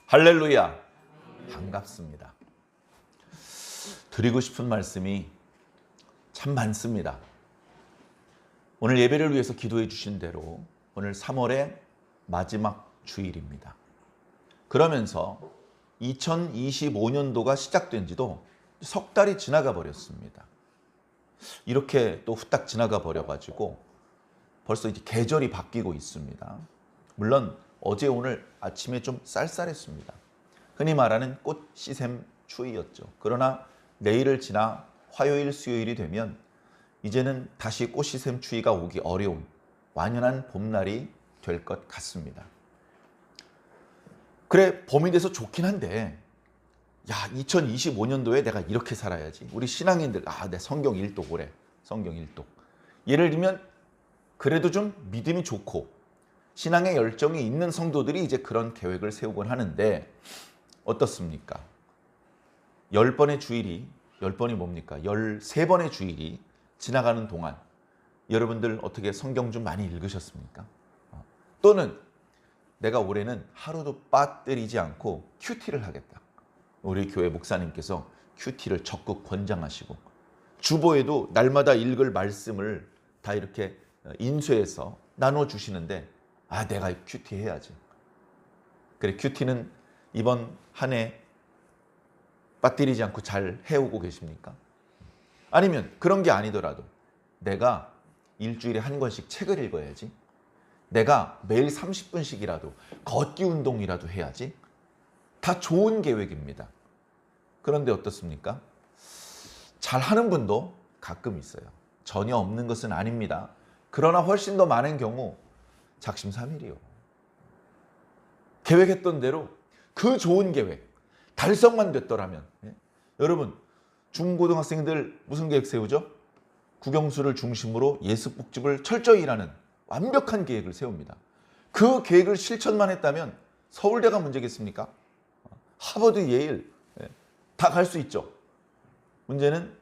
할렐루야. 반갑습니다. 드리고 싶은 말씀이 참 많습니다. 오늘 예배를 위해서 기도해 주신 대로 오늘 3월의 마지막 주일입니다. 그러면서 2025년도가 시작된 지도 석 달이 지나가 버렸습니다. 이렇게 또 후딱 지나가 버려가지고 벌써 이제 계절이 바뀌고 있습니다. 물론 어제 오늘 아침에 좀 쌀쌀했습니다. 흔히 말하는 꽃 시샘 추위였죠. 그러나 내일을 지나 화요일 수요일이 되면 이제는 다시 꽃 시샘 추위가 오기 어려운 완연한 봄날이 될 것 같습니다. 그래, 봄이 돼서 좋긴 한데 2025년도에 내가 이렇게 살아야지. 우리 신앙인들 내 성경 일독 성경 일독. 예를 들면 그래도 좀 믿음이 좋고 신앙의 열정이 있는 성도들이 이제 그런 계획을 세우곤 하는데 어떻습니까? 10번의 주일이, 10번이 뭡니까? 13번의 주일이 지나가는 동안 여러분들 어떻게 성경 좀 많이 읽으셨습니까? 또는 내가 올해는 하루도 빠뜨리지 않고 큐티를 하겠다. 우리 교회 목사님께서 큐티를 적극 권장하시고 주보에도 날마다 읽을 말씀을 다 이렇게 인쇄해서 나눠주시는데 내가 큐티 해야지. 그래, 큐티는 이번 한 해 빠뜨리지 않고 잘 해오고 계십니까? 아니면 그런 게 아니더라도 내가 일주일에 한 권씩 책을 읽어야지. 내가 매일 30분씩이라도 걷기 운동이라도 해야지. 다 좋은 계획입니다. 그런데 어떻습니까? 잘하는 분도 가끔 있어요. 전혀 없는 것은 아닙니다. 그러나 훨씬 더 많은 경우 작심삼일이요. 계획했던 대로 그 좋은 계획 달성만 됐더라면 여러분 중고등학생들 무슨 계획 세우죠? 국영수를 중심으로 예습복집을 철저히 일하는 완벽한 계획을 세웁니다. 그 계획을 실천만 했다면 서울대가 문제겠습니까? 하버드, 예일 다 갈 수 있죠. 문제는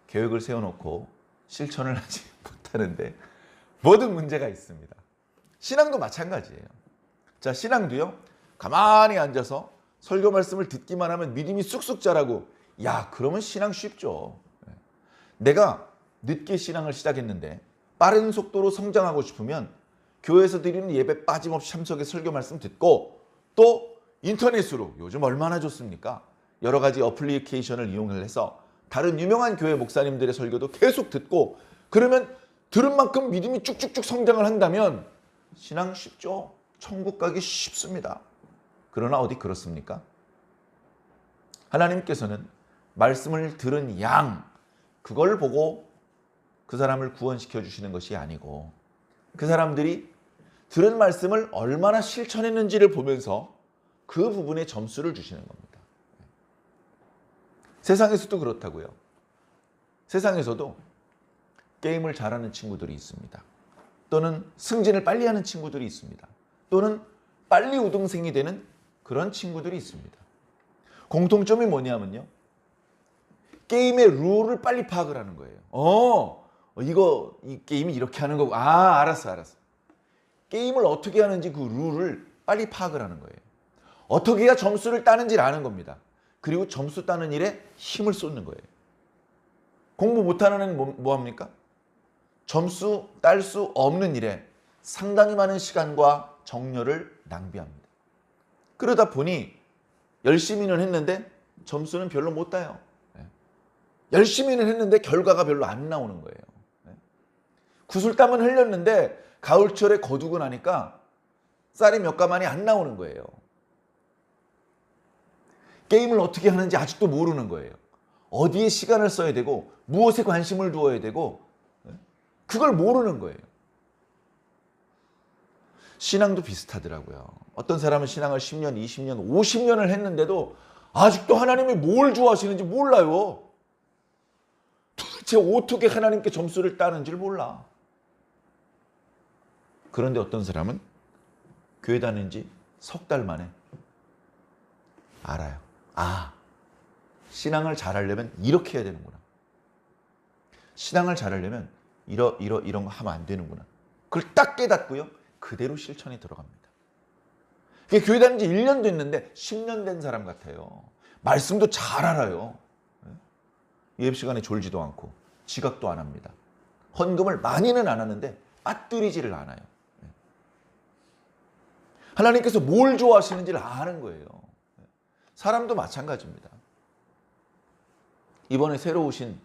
계획을 세워놓고 실천을 하지 못하는데 모든 문제가 있습니다. 신앙도 마찬가지예요. 자, 신앙도요. 가만히 앉아서 설교 말씀을 듣기만 하면 믿음이 쑥쑥 자라고 그러면 신앙 쉽죠. 내가 늦게 신앙을 시작했는데 빠른 속도로 성장하고 싶으면 교회에서 드리는 예배 빠짐없이 참석해 설교 말씀 듣고 또 인터넷으로 요즘 얼마나 좋습니까? 여러 가지 어플리케이션을 이용해서 다른 유명한 교회 목사님들의 설교도 계속 듣고 그러면 들은 만큼 믿음이 쭉쭉쭉 성장을 한다면 신앙 쉽죠. 천국 가기 쉽습니다. 그러나 어디 그렇습니까? 하나님께서는 말씀을 들은 양 그걸 보고 그 사람을 구원시켜 주시는 것이 아니고 그 사람들이 들은 말씀을 얼마나 실천했는지를 보면서 그 부분에 점수를 주시는 겁니다. 세상에서도 그렇다고요. 세상에서도 게임을 잘하는 친구들이 있습니다. 또는 승진을 빨리 하는 친구들이 있습니다. 또는 빨리 우등생이 되는 그런 친구들이 있습니다. 공통점이 뭐냐면요. 게임의 룰을 빨리 파악을 하는 거예요. 이 게임이 이렇게 하는 거고. 알았어. 게임을 어떻게 하는지 그 룰을 빨리 파악을 하는 거예요. 어떻게 해야 점수를 따는지를 아는 겁니다. 그리고 점수 따는 일에 힘을 쏟는 거예요. 공부 못하는 애는 뭐 합니까? 점수 딸 수 없는 일에 상당히 많은 시간과 정열을 낭비합니다. 그러다 보니 열심히는 했는데 점수는 별로 못 따요. 열심히는 했는데 결과가 별로 안 나오는 거예요. 구슬땀은 흘렸는데 가을철에 거두고 나니까 쌀이 몇 가만이 안 나오는 거예요. 게임을 어떻게 하는지 아직도 모르는 거예요. 어디에 시간을 써야 되고 무엇에 관심을 두어야 되고 그걸 모르는 거예요. 신앙도 비슷하더라고요. 어떤 사람은 신앙을 10년, 20년, 50년을 했는데도 아직도 하나님이 뭘 좋아하시는지 몰라요. 도대체 어떻게 하나님께 점수를 따는지를 몰라. 그런데 어떤 사람은 교회 다닌 지 석 달 만에 알아요. 신앙을 잘하려면 이렇게 해야 되는구나. 신앙을 잘하려면 이런 거 하면 안 되는구나. 그걸 딱 깨닫고요. 그대로 실천이 들어갑니다. 그게 교회 다닌 지 1년 됐는데 10년 된 사람 같아요. 말씀도 잘 알아요. 예배 시간에 졸지도 않고 지각도 안 합니다. 헌금을 많이는 안 하는데 빠뜨리지를 않아요. 하나님께서 뭘 좋아하시는지를 아는 거예요. 사람도 마찬가지입니다. 이번에 새로 오신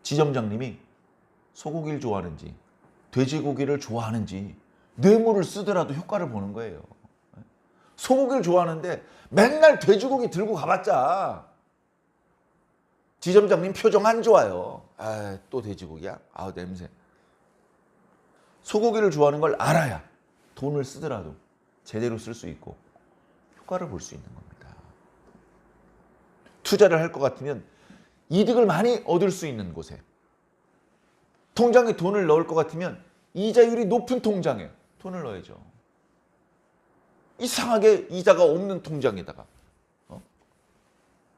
지점장님이 소고기를 좋아하는지 돼지고기를 좋아하는지 뇌물을 쓰더라도 효과를 보는 거예요. 소고기를 좋아하는데 맨날 돼지고기 들고 가봤자 지점장님 표정 안 좋아요. 아, 또 돼지고기야? 아, 냄새. 소고기를 좋아하는 걸 알아야 돈을 쓰더라도 제대로 쓸 수 있고 효과를 볼 수 있는 겁니다. 투자를 할 것 같으면 이득을 많이 얻을 수 있는 곳에, 통장에 돈을 넣을 것 같으면 이자율이 높은 통장에 돈을 넣어야죠. 이상하게 이자가 없는 통장에다가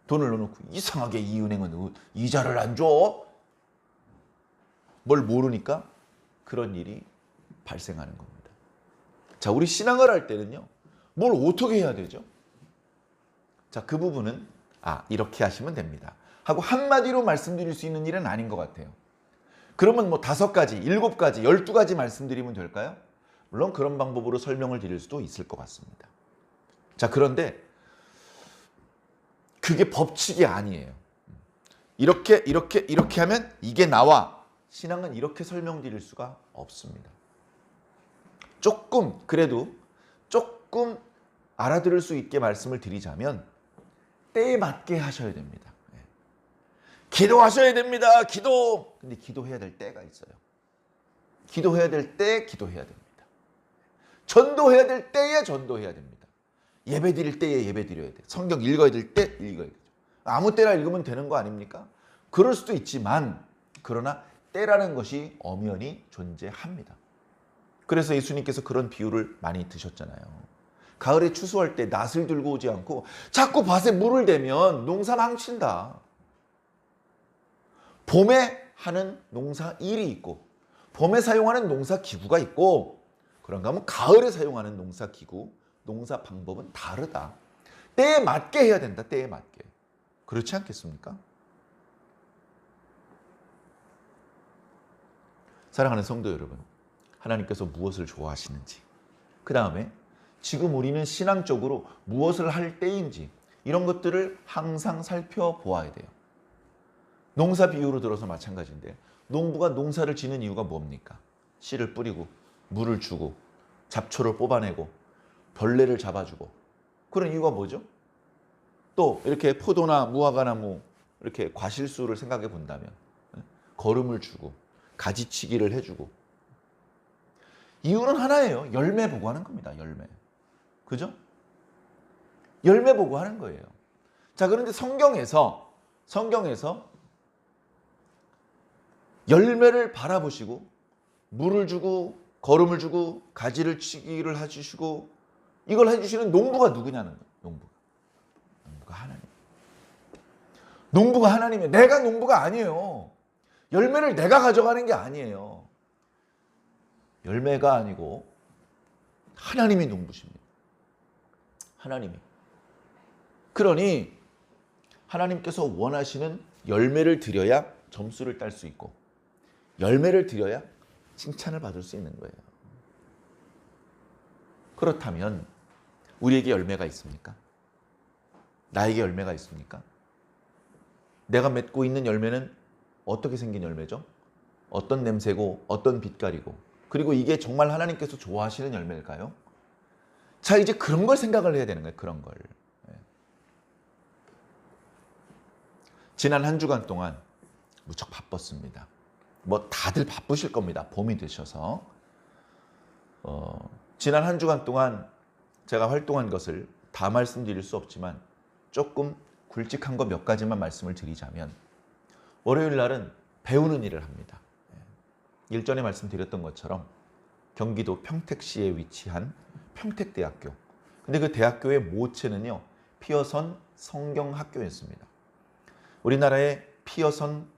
돈을 넣어놓고 이상하게 이 은행은 이자를 안 줘? 뭘 모르니까 그런 일이 발생하는 겁니다. 자, 우리 신앙을 할 때는요, 뭘 어떻게 해야 되죠? 자, 그 부분은 이렇게 하시면 됩니다 하고 한마디로 말씀드릴 수 있는 일은 아닌 것 같아요. 그러면 뭐 5가지, 7가지, 12가지 말씀드리면 될까요? 물론 그런 방법으로 설명을 드릴 수도 있을 것 같습니다. 자, 그런데 그게 법칙이 아니에요. 이렇게 하면 이게 나와. 신앙은 이렇게 설명드릴 수가 없습니다. 그래도 조금 알아들을 수 있게 말씀을 드리자면 때에 맞게 하셔야 됩니다. 기도하셔야 됩니다. 기도. 근데 기도해야 될 때가 있어요. 기도해야 될 때 기도해야 됩니다. 전도해야 될 때에 전도해야 됩니다. 예배 드릴 때에 예배 드려야 돼. 성경 읽어야 될 때 읽어야 되죠. 아무 때나 읽으면 되는 거 아닙니까? 그럴 수도 있지만 그러나 때라는 것이 엄연히 존재합니다. 그래서 예수님께서 그런 비유를 많이 드셨잖아요. 가을에 추수할 때 낫을 들고 오지 않고 자꾸 밭에 물을 대면 농사 망친다. 봄에 하는 농사 일이 있고 봄에 사용하는 농사 기구가 있고 그런가 하면 가을에 사용하는 농사 기구, 농사 방법은 다르다. 때에 맞게 해야 된다. 때에 맞게. 그렇지 않겠습니까? 사랑하는 성도 여러분, 하나님께서 무엇을 좋아하시는지, 그 다음에 지금 우리는 신앙적으로 무엇을 할 때인지 이런 것들을 항상 살펴보아야 돼요. 농사 비유로 들어서 마찬가지인데 농부가 농사를 지는 이유가 뭡니까? 씨를 뿌리고 물을 주고 잡초를 뽑아내고 벌레를 잡아주고 그런 이유가 뭐죠? 또 이렇게 포도나 무화과나무 이렇게 과실수를 생각해 본다면 거름을 주고 가지치기를 해주고 이유는 하나예요. 열매 보고 하는 겁니다. 열매. 그죠? 열매 보고 하는 거예요. 자, 그런데 성경에서 열매를 바라보시고 물을 주고 거름을 주고 가지를 치기를 해주시고 이걸 해주시는 농부가 누구냐는 거예요. 농부가 하나님. 농부가 하나님이에요. 내가 농부가 아니에요. 열매를 내가 가져가는 게 아니에요. 열매가 아니고 하나님이 농부십니다. 하나님이. 그러니 하나님께서 원하시는 열매를 드려야 점수를 딸 수 있고 열매를 드려야 칭찬을 받을 수 있는 거예요. 그렇다면 우리에게 열매가 있습니까? 나에게 열매가 있습니까? 내가 맺고 있는 열매는 어떻게 생긴 열매죠? 어떤 냄새고 어떤 빛깔이고 그리고 이게 정말 하나님께서 좋아하시는 열매일까요? 자, 이제 그런 걸 생각을 해야 되는 거예요. 그런 걸. 지난 한 주간 동안 무척 바빴습니다. 뭐 다들 바쁘실 겁니다. 봄이 되셔서. 지난 한 주간 동안 제가 활동한 것을 다 말씀드릴 수 없지만 조금 굵직한 거 몇 가지만 말씀을 드리자면 월요일 날은 배우는 일을 합니다. 일전에 말씀드렸던 것처럼 경기도 평택시에 위치한 평택대학교. 근데 그 대학교의 모체는요, 피어선 성경학교였습니다. 우리나라에 피어선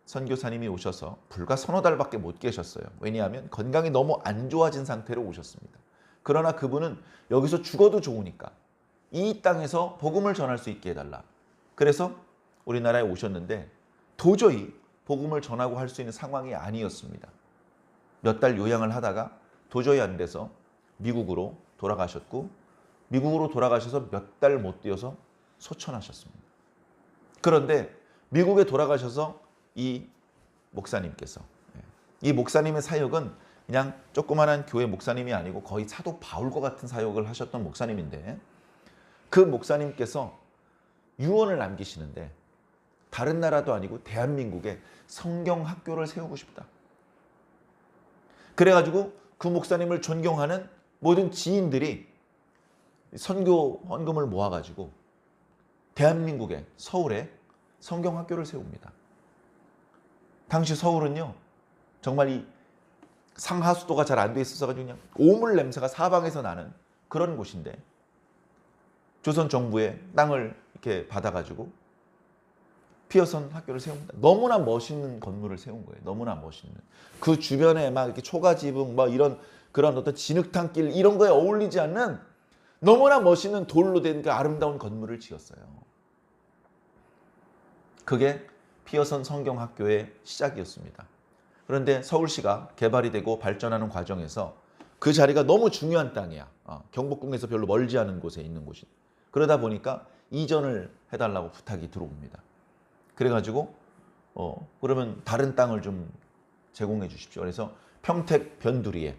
선교사님이 오셔서 불과 서너 달밖에 못 계셨어요. 왜냐하면 건강이 너무 안 좋아진 상태로 오셨습니다. 그러나 그분은 여기서 죽어도 좋으니까 이 땅에서 복음을 전할 수 있게 해달라. 그래서 우리나라에 오셨는데 도저히 복음을 전하고 할 수 있는 상황이 아니었습니다. 몇 달 요양을 하다가 도저히 안 돼서 미국으로 돌아가셨고, 미국으로 돌아가셔서 몇 달 못 뛰어서 소천하셨습니다. 그런데 미국에 돌아가셔서 이 목사님께서, 이 목사님의 사역은 그냥 조그마한 교회 목사님이 아니고 거의 사도 바울과 같은 사역을 하셨던 목사님인데, 그 목사님께서 유언을 남기시는데 다른 나라도 아니고 대한민국에 성경 학교를 세우고 싶다. 그래가지고 그 목사님을 존경하는 모든 지인들이 선교 헌금을 모아가지고 대한민국의 서울에 성경 학교를 세웁니다. 당시 서울은요, 정말 이 상하수도가 잘 안 돼 있어서 그냥 오물 냄새가 사방에서 나는 그런 곳인데, 조선 정부의 땅을 이렇게 받아가지고 피어선 학교를 세웁니다. 너무나 멋있는 건물을 세운 거예요. 너무나 멋있는. 그 주변에 막 이렇게 초가지붕, 뭐 이런 그런 어떤 진흙탕길 이런 거에 어울리지 않는 너무나 멋있는 돌로 된 그 아름다운 건물을 지었어요. 그게 피어선 성경학교의 시작이었습니다. 그런데 서울시가 개발이 되고 발전하는 과정에서 그 자리가 너무 중요한 땅이야. 경복궁에서 별로 멀지 않은 곳에 있는 곳이. 그러다 보니까 이전을 해달라고 부탁이 들어옵니다. 그래가지고 그러면 다른 땅을 좀 제공해 주십시오. 그래서 평택 변두리에,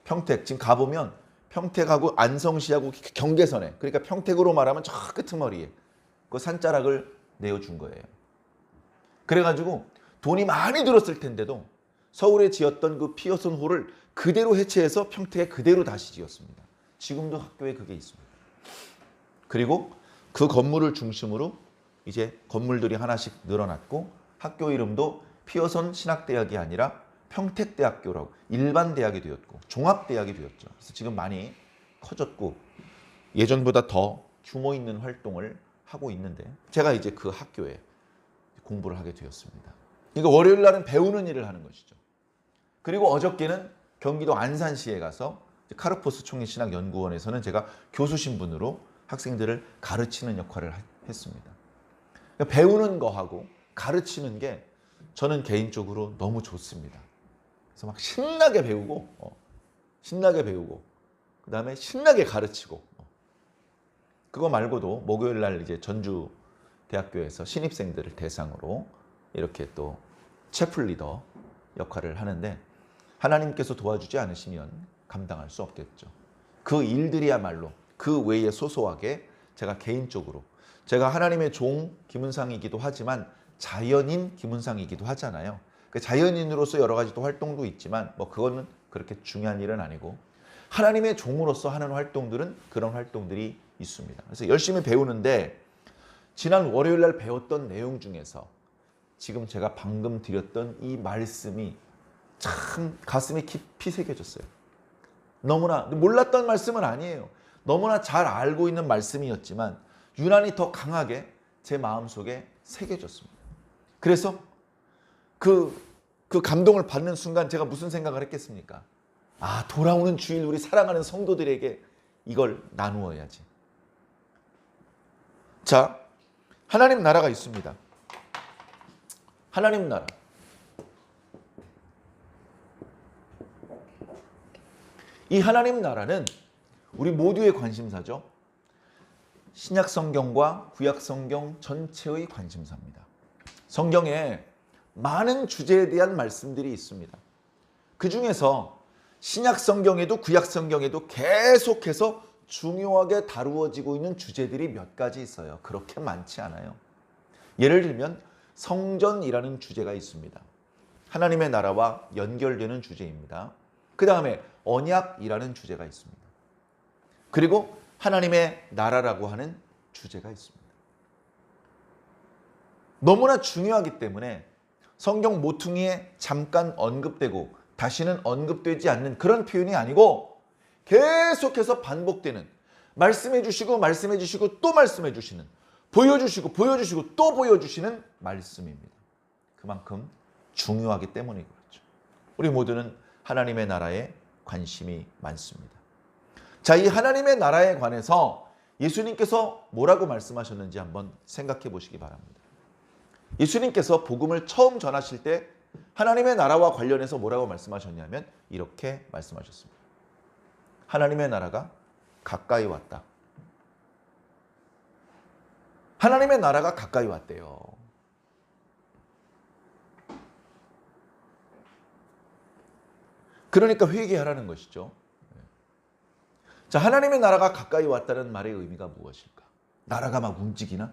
평택 지금 가보면 평택하고 안성시하고 경계선에, 그러니까 평택으로 말하면 저 끄트머리에 그 산자락을 내어준 거예요. 그래가지고 돈이 많이 들었을 텐데도 서울에 지었던 그 피어슨 홀을 그대로 해체해서 평택에 그대로 다시 지었습니다. 지금도 학교에 그게 있습니다. 그리고 그 건물을 중심으로 이제 건물들이 하나씩 늘어났고, 학교 이름도 피어선 신학대학이 아니라 평택대학교라고 일반 대학이 되었고 종합대학이 되었죠. 그래서 지금 많이 커졌고 예전보다 더 규모 있는 활동을 하고 있는데, 제가 이제 그 학교에 공부를 하게 되었습니다. 그러니까 월요일 날은 배우는 일을 하는 것이죠. 그리고 어저께는 경기도 안산시에 가서 카르포스 총리신학연구원에서는 제가 교수 신분으로 학생들을 가르치는 역할을 했습니다. 그러니까 배우는 거하고 가르치는 게 저는 개인적으로 너무 좋습니다. 그래서 막 신나게 배우고 그 다음에 신나게 가르치고, 그거 말고도 목요일 날 이제 전주 대학교에서 신입생들을 대상으로 이렇게 또 채플 리더 역할을 하는데, 하나님께서 도와주지 않으시면 감당할 수 없겠죠. 그 일들이야말로 그 외에 소소하게 제가 개인적으로, 제가 하나님의 종 김은상이기도 하지만 자연인 김은상이기도 하잖아요. 그 자연인으로서 여러 가지 또 활동도 있지만 뭐 그거는 그렇게 중요한 일은 아니고, 하나님의 종으로서 하는 활동들은 그런 활동들이 있습니다. 그래서 열심히 배우는데, 지난 월요일 날 배웠던 내용 중에서 지금 제가 방금 드렸던 이 말씀이 참 가슴에 깊이 새겨졌어요. 너무나 몰랐던 말씀은 아니에요. 너무나 잘 알고 있는 말씀이었지만 유난히 더 강하게 제 마음속에 새겨졌습니다. 그래서 그 감동을 받는 순간 제가 무슨 생각을 했겠습니까? 돌아오는 주일 우리 사랑하는 성도들에게 이걸 나누어야지. 자, 하나님 나라가 있습니다. 하나님 나라. 이 하나님 나라는 우리 모두의 관심사죠. 신약 성경과 구약 성경 전체의 관심사입니다. 성경에 많은 주제에 대한 말씀들이 있습니다. 그 중에서 신약 성경에도 구약 성경에도 계속해서 중요하게 다루어지고 있는 주제들이 몇 가지 있어요. 그렇게 많지 않아요. 예를 들면 성전이라는 주제가 있습니다. 하나님의 나라와 연결되는 주제입니다. 그 다음에 언약이라는 주제가 있습니다. 그리고 하나님의 나라라고 하는 주제가 있습니다. 너무나 중요하기 때문에 성경 모퉁이에 잠깐 언급되고 다시는 언급되지 않는 그런 표현이 아니고, 계속해서 반복되는, 말씀해 주시고 말씀해 주시고 또 말씀해 주시는, 보여주시고 보여주시고 또 보여주시는 말씀입니다. 그만큼 중요하기 때문에 그렇죠. 우리 모두는 하나님의 나라에 관심이 많습니다. 자, 이 하나님의 나라에 관해서 예수님께서 뭐라고 말씀하셨는지 한번 생각해 보시기 바랍니다. 예수님께서 복음을 처음 전하실 때 하나님의 나라와 관련해서 뭐라고 말씀하셨냐면 이렇게 말씀하셨습니다. 하나님의 나라가 가까이 왔다. 하나님의 나라가 가까이 왔대요. 그러니까 회개하라는 것이죠. 자, 하나님의 나라가 가까이 왔다는 말의 의미가 무엇일까? 나라가 막 움직이나?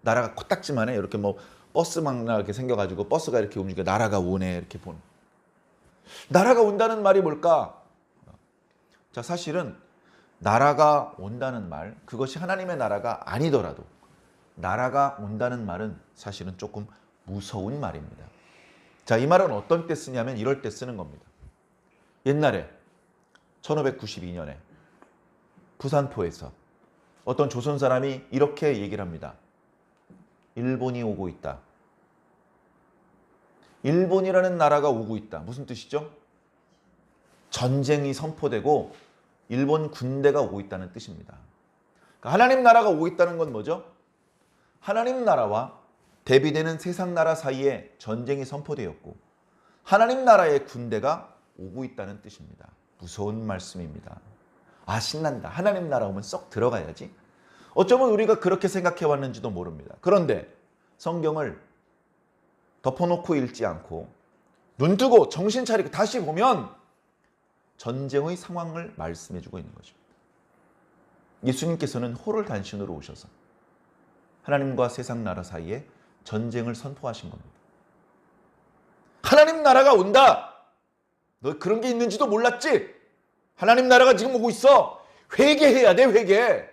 나라가 코딱지만 해. 이렇게 뭐 버스 막 이렇게 생겨가지고 버스가 이렇게 움직여 나라가 오네 이렇게 보는. 나라가 온다는 말이 뭘까? 자, 사실은 나라가 온다는 말, 그것이 하나님의 나라가 아니더라도 나라가 온다는 말은 사실은 조금 무서운 말입니다. 자, 이 말은 어떤 때 쓰냐면 이럴 때 쓰는 겁니다. 옛날에 1592년에 부산포에서 어떤 조선 사람이 이렇게 얘기를 합니다. 일본이 오고 있다. 일본이라는 나라가 오고 있다. 무슨 뜻이죠? 전쟁이 선포되고 일본 군대가 오고 있다는 뜻입니다. 그러니까 하나님 나라가 오고 있다는 건 뭐죠? 하나님 나라와 대비되는 세상 나라 사이에 전쟁이 선포되었고 하나님 나라의 군대가 오고 있다는 뜻입니다. 무서운 말씀입니다. 아, 신난다. 하나님 나라 오면 쏙 들어가야지. 어쩌면 우리가 그렇게 생각해 왔는지도 모릅니다. 그런데 성경을 덮어놓고 읽지 않고 눈 뜨고 정신 차리고 다시 보면 전쟁의 상황을 말씀해주고 있는 것입니다. 예수님께서는 호를 단신으로 오셔서 하나님과 세상 나라 사이에 전쟁을 선포하신 겁니다. 하나님 나라가 온다. 너 그런 게 있는지도 몰랐지? 하나님 나라가 지금 오고 있어. 회개해야 돼, 회개.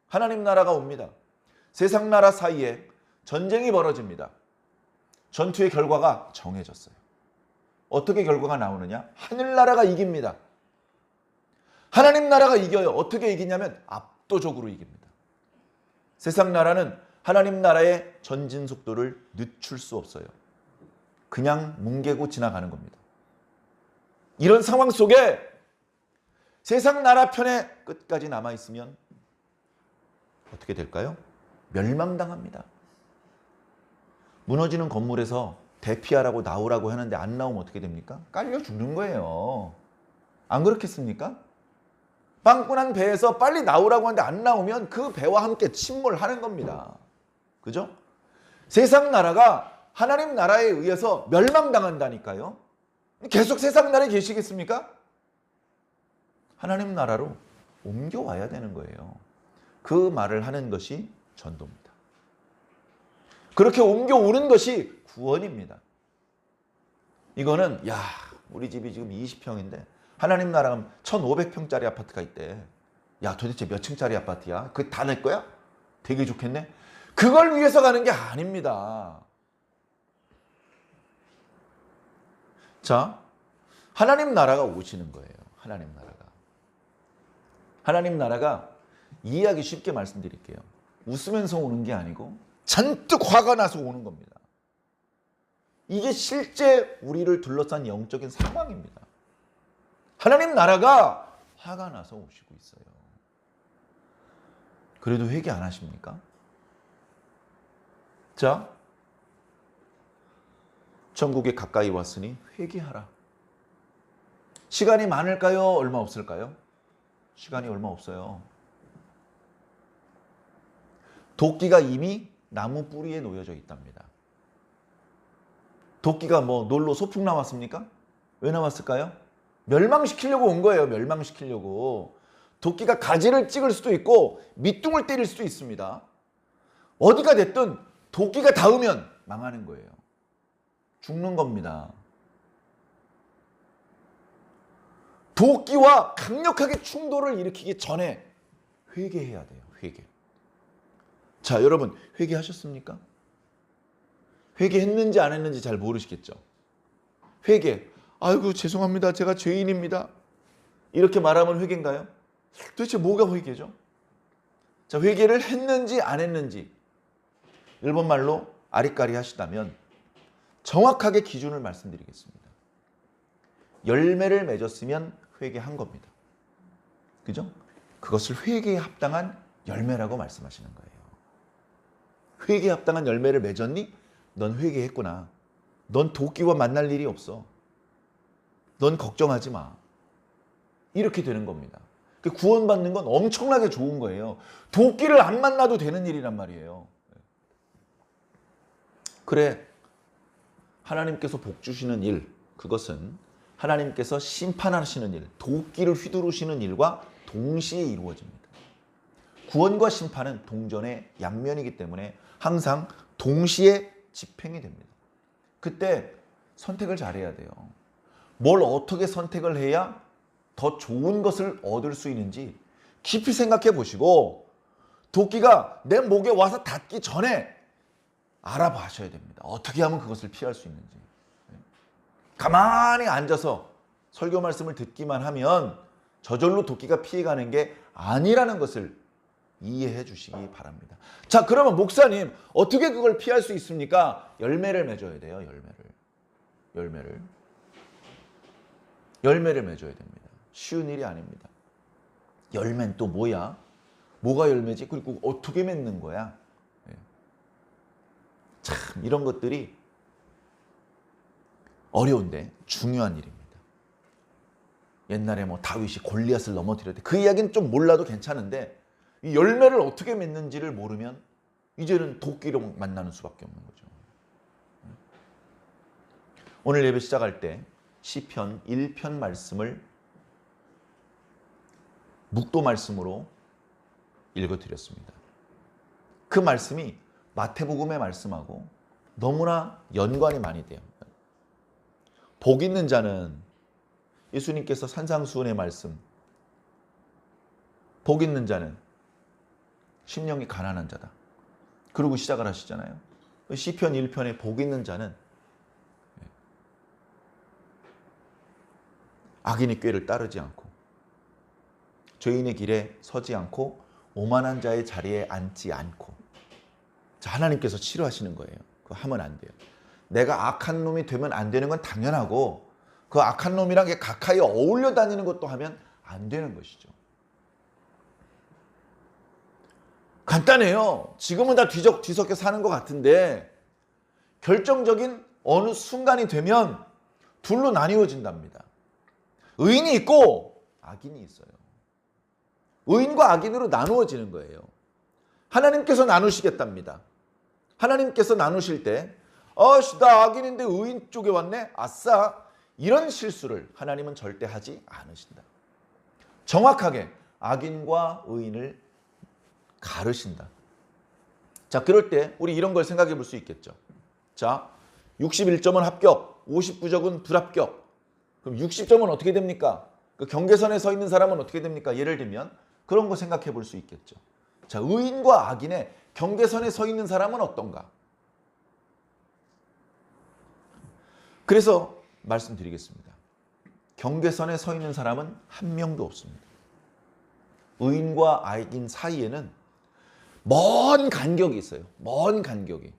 하나님 나라가 옵니다. 세상 나라 사이에 전쟁이 벌어집니다. 전투의 결과가 정해졌어요. 어떻게 결과가 나오느냐? 하늘나라가 이깁니다. 하나님 나라가 이겨요. 어떻게 이기냐면 압도적으로 이깁니다. 세상 나라는 하나님 나라의 전진 속도를 늦출 수 없어요. 그냥 뭉개고 지나가는 겁니다. 이런 상황 속에 세상 나라 편에 끝까지 남아있으면 어떻게 될까요? 멸망당합니다. 무너지는 건물에서 대피하라고 나오라고 하는데 안 나오면 어떻게 됩니까? 깔려 죽는 거예요. 안 그렇겠습니까? 빵꾸난 배에서 빨리 나오라고 하는데 안 나오면 그 배와 함께 침몰하는 겁니다. 그죠? 세상 나라가 하나님 나라에 의해서 멸망당한다니까요. 계속 세상 나라에 계시겠습니까? 하나님 나라로 옮겨와야 되는 거예요. 그 말을 하는 것이 전도입니다. 그렇게 옮겨오는 것이 구원입니다. 이거는 우리 집이 지금 20평인데 하나님 나라가 1500평짜리 아파트가 있대. 야, 도대체 몇 층짜리 아파트야? 그게 다 낼 거야? 되게 좋겠네. 그걸 위해서 가는 게 아닙니다. 자, 하나님 나라가 오시는 거예요. 하나님 나라가. 하나님 나라가 이해하기 쉽게 말씀드릴게요. 웃으면서 오는 게 아니고 잔뜩 화가 나서 오는 겁니다. 이게 실제 우리를 둘러싼 영적인 상황입니다. 하나님 나라가 화가 나서 오시고 있어요. 그래도 회개 안 하십니까? 자, 천국에 가까이 왔으니 회개하라. 시간이 많을까요? 얼마 없을까요? 시간이 얼마 없어요. 도끼가 이미 나무 뿌리에 놓여져 있답니다. 도끼가 뭐 놀러 소풍 나왔습니까? 왜 나왔을까요? 멸망시키려고 온 거예요. 멸망시키려고. 도끼가 가지를 찍을 수도 있고 밑둥을 때릴 수도 있습니다. 어디가 됐든 도끼가 닿으면 망하는 거예요. 죽는 겁니다. 도끼와 강력하게 충돌을 일으키기 전에 회개해야 돼요. 회개. 자, 여러분 회개하셨습니까? 회개했는지 안 했는지 잘 모르시겠죠. 회개. 아이고 죄송합니다. 제가 죄인입니다. 이렇게 말하면 회개인가요? 도대체 뭐가 회개죠? 자, 회개를 했는지 안 했는지 일본말로 아리까리 하시다면 정확하게 기준을 말씀드리겠습니다. 열매를 맺었으면 회개한 겁니다. 그죠? 그것을 회개에 합당한 열매라고 말씀하시는 거예요. 회개에 합당한 열매를 맺었니? 넌 회개했구나. 넌 도끼와 만날 일이 없어. 넌 걱정하지 마. 이렇게 되는 겁니다. 구원받는 건 엄청나게 좋은 거예요. 도끼를 안 만나도 되는 일이란 말이에요. 그래, 하나님께서 복 주시는 일, 그것은 하나님께서 심판하시는 일, 도끼를 휘두르시는 일과 동시에 이루어집니다. 구원과 심판은 동전의 양면이기 때문에 항상 동시에 집행이 됩니다. 그때 선택을 잘해야 돼요. 뭘 어떻게 선택을 해야 더 좋은 것을 얻을 수 있는지 깊이 생각해 보시고 도끼가 내 목에 와서 닿기 전에 알아봐셔야 됩니다. 어떻게 하면 그것을 피할 수 있는지. 가만히 앉아서 설교 말씀을 듣기만 하면 저절로 도끼가 피해가는 게 아니라는 것을 이해해 주시기 바랍니다. 자, 그러면 목사님 어떻게 그걸 피할 수 있습니까? 열매를 맺어야 돼요. 열매를 맺어야 됩니다. 쉬운 일이 아닙니다. 열매는 또 뭐야? 뭐가 열매지? 그리고 어떻게 맺는 거야? 참 이런 것들이 어려운데 중요한 일입니다. 옛날에 뭐 다윗이 골리앗을 넘어뜨렸대. 그 이야기는 좀 몰라도 괜찮은데 이 열매를 어떻게 맺는지를 모르면 이제는 도끼로 만나는 수밖에 없는 거죠. 오늘 예배 시작할 때 시편 1편 말씀을 묵도 말씀으로 읽어드렸습니다. 그 말씀이 마태복음의 말씀하고 너무나 연관이 많이 돼요. 복 있는 자는 예수님께서 산상수훈의 말씀, 복 있는 자는 심령이 가난한 자다. 그러고 시작을 하시잖아요. 시편 1편에 복 있는 자는 악인의 꾀를 따르지 않고 죄인의 길에 서지 않고 오만한 자의 자리에 앉지 않고. 자, 하나님께서 치료하시는 거예요. 그거 하면 안 돼요. 내가 악한 놈이 되면 안 되는 건 당연하고 그 악한 놈이랑 가까이 어울려 다니는 것도 하면 안 되는 것이죠. 간단해요. 지금은 다 뒤섞여 사는 것 같은데 결정적인 어느 순간이 되면 둘로 나뉘어진답니다. 의인이 있고 악인이 있어요. 의인과 악인으로 나누어지는 거예요. 하나님께서 나누시겠답니다. 하나님께서 나누실 때 나 악인인데 의인 쪽에 왔네? 아싸! 이런 실수를 하나님은 절대 하지 않으신다. 정확하게 악인과 의인을 가르신다. 자, 그럴 때 우리 이런 걸 생각해 볼 수 있겠죠. 자, 61점은 합격, 59점은 불합격. 그럼 60점은 어떻게 됩니까? 그 경계선에 서 있는 사람은 어떻게 됩니까? 예를 들면 그런 거 생각해 볼 수 있겠죠. 자, 의인과 악인의 경계선에 서 있는 사람은 어떤가? 그래서 말씀드리겠습니다. 경계선에 서 있는 사람은 한 명도 없습니다. 의인과 악인 사이에는 먼 간격이 있어요. 먼 간격이.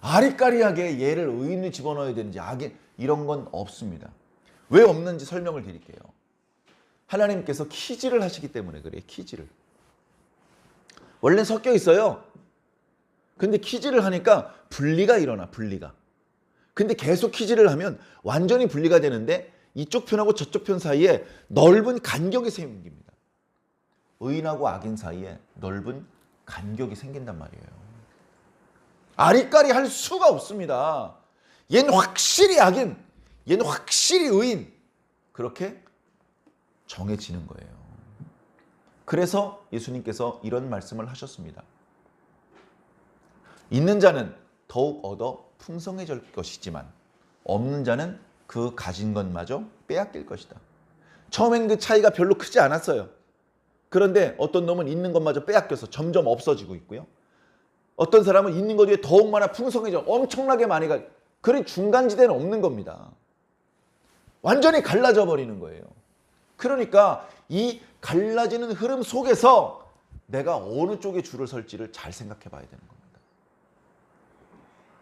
아리까리하게 얘를 의인을 집어넣어야 되는지 악인 이런 건 없습니다. 왜 없는지 설명을 드릴게요. 하나님께서 키즈를 하시기 때문에 그래요. 키즈를. 원래 섞여 있어요. 근데 키즈를 하니까 분리가 일어나. 분리가. 근데 계속 키즈를 하면 완전히 분리가 되는데 이쪽 편하고 저쪽 편 사이에 넓은 간격이 생깁니다. 의인하고 악인 사이에 넓은 간격이 생긴단 말이에요. 아리까리 할 수가 없습니다. 얘는 확실히 악인, 얘는 확실히 의인. 그렇게 정해지는 거예요. 그래서 예수님께서 이런 말씀을 하셨습니다. 있는 자는 더욱 얻어 풍성해질 것이지만 없는 자는 그 가진 것마저 빼앗길 것이다. 처음엔 그 차이가 별로 크지 않았어요. 그런데 어떤 놈은 있는 것마저 빼앗겨서 점점 없어지고 있고요. 어떤 사람은 있는 것 위에 더욱 많아 풍성해져 엄청나게 많이 가. 그런 중간지대는 없는 겁니다. 완전히 갈라져 버리는 거예요. 그러니까 이 갈라지는 흐름 속에서 내가 어느 쪽에 줄을 설지를 잘 생각해 봐야 되는 겁니다.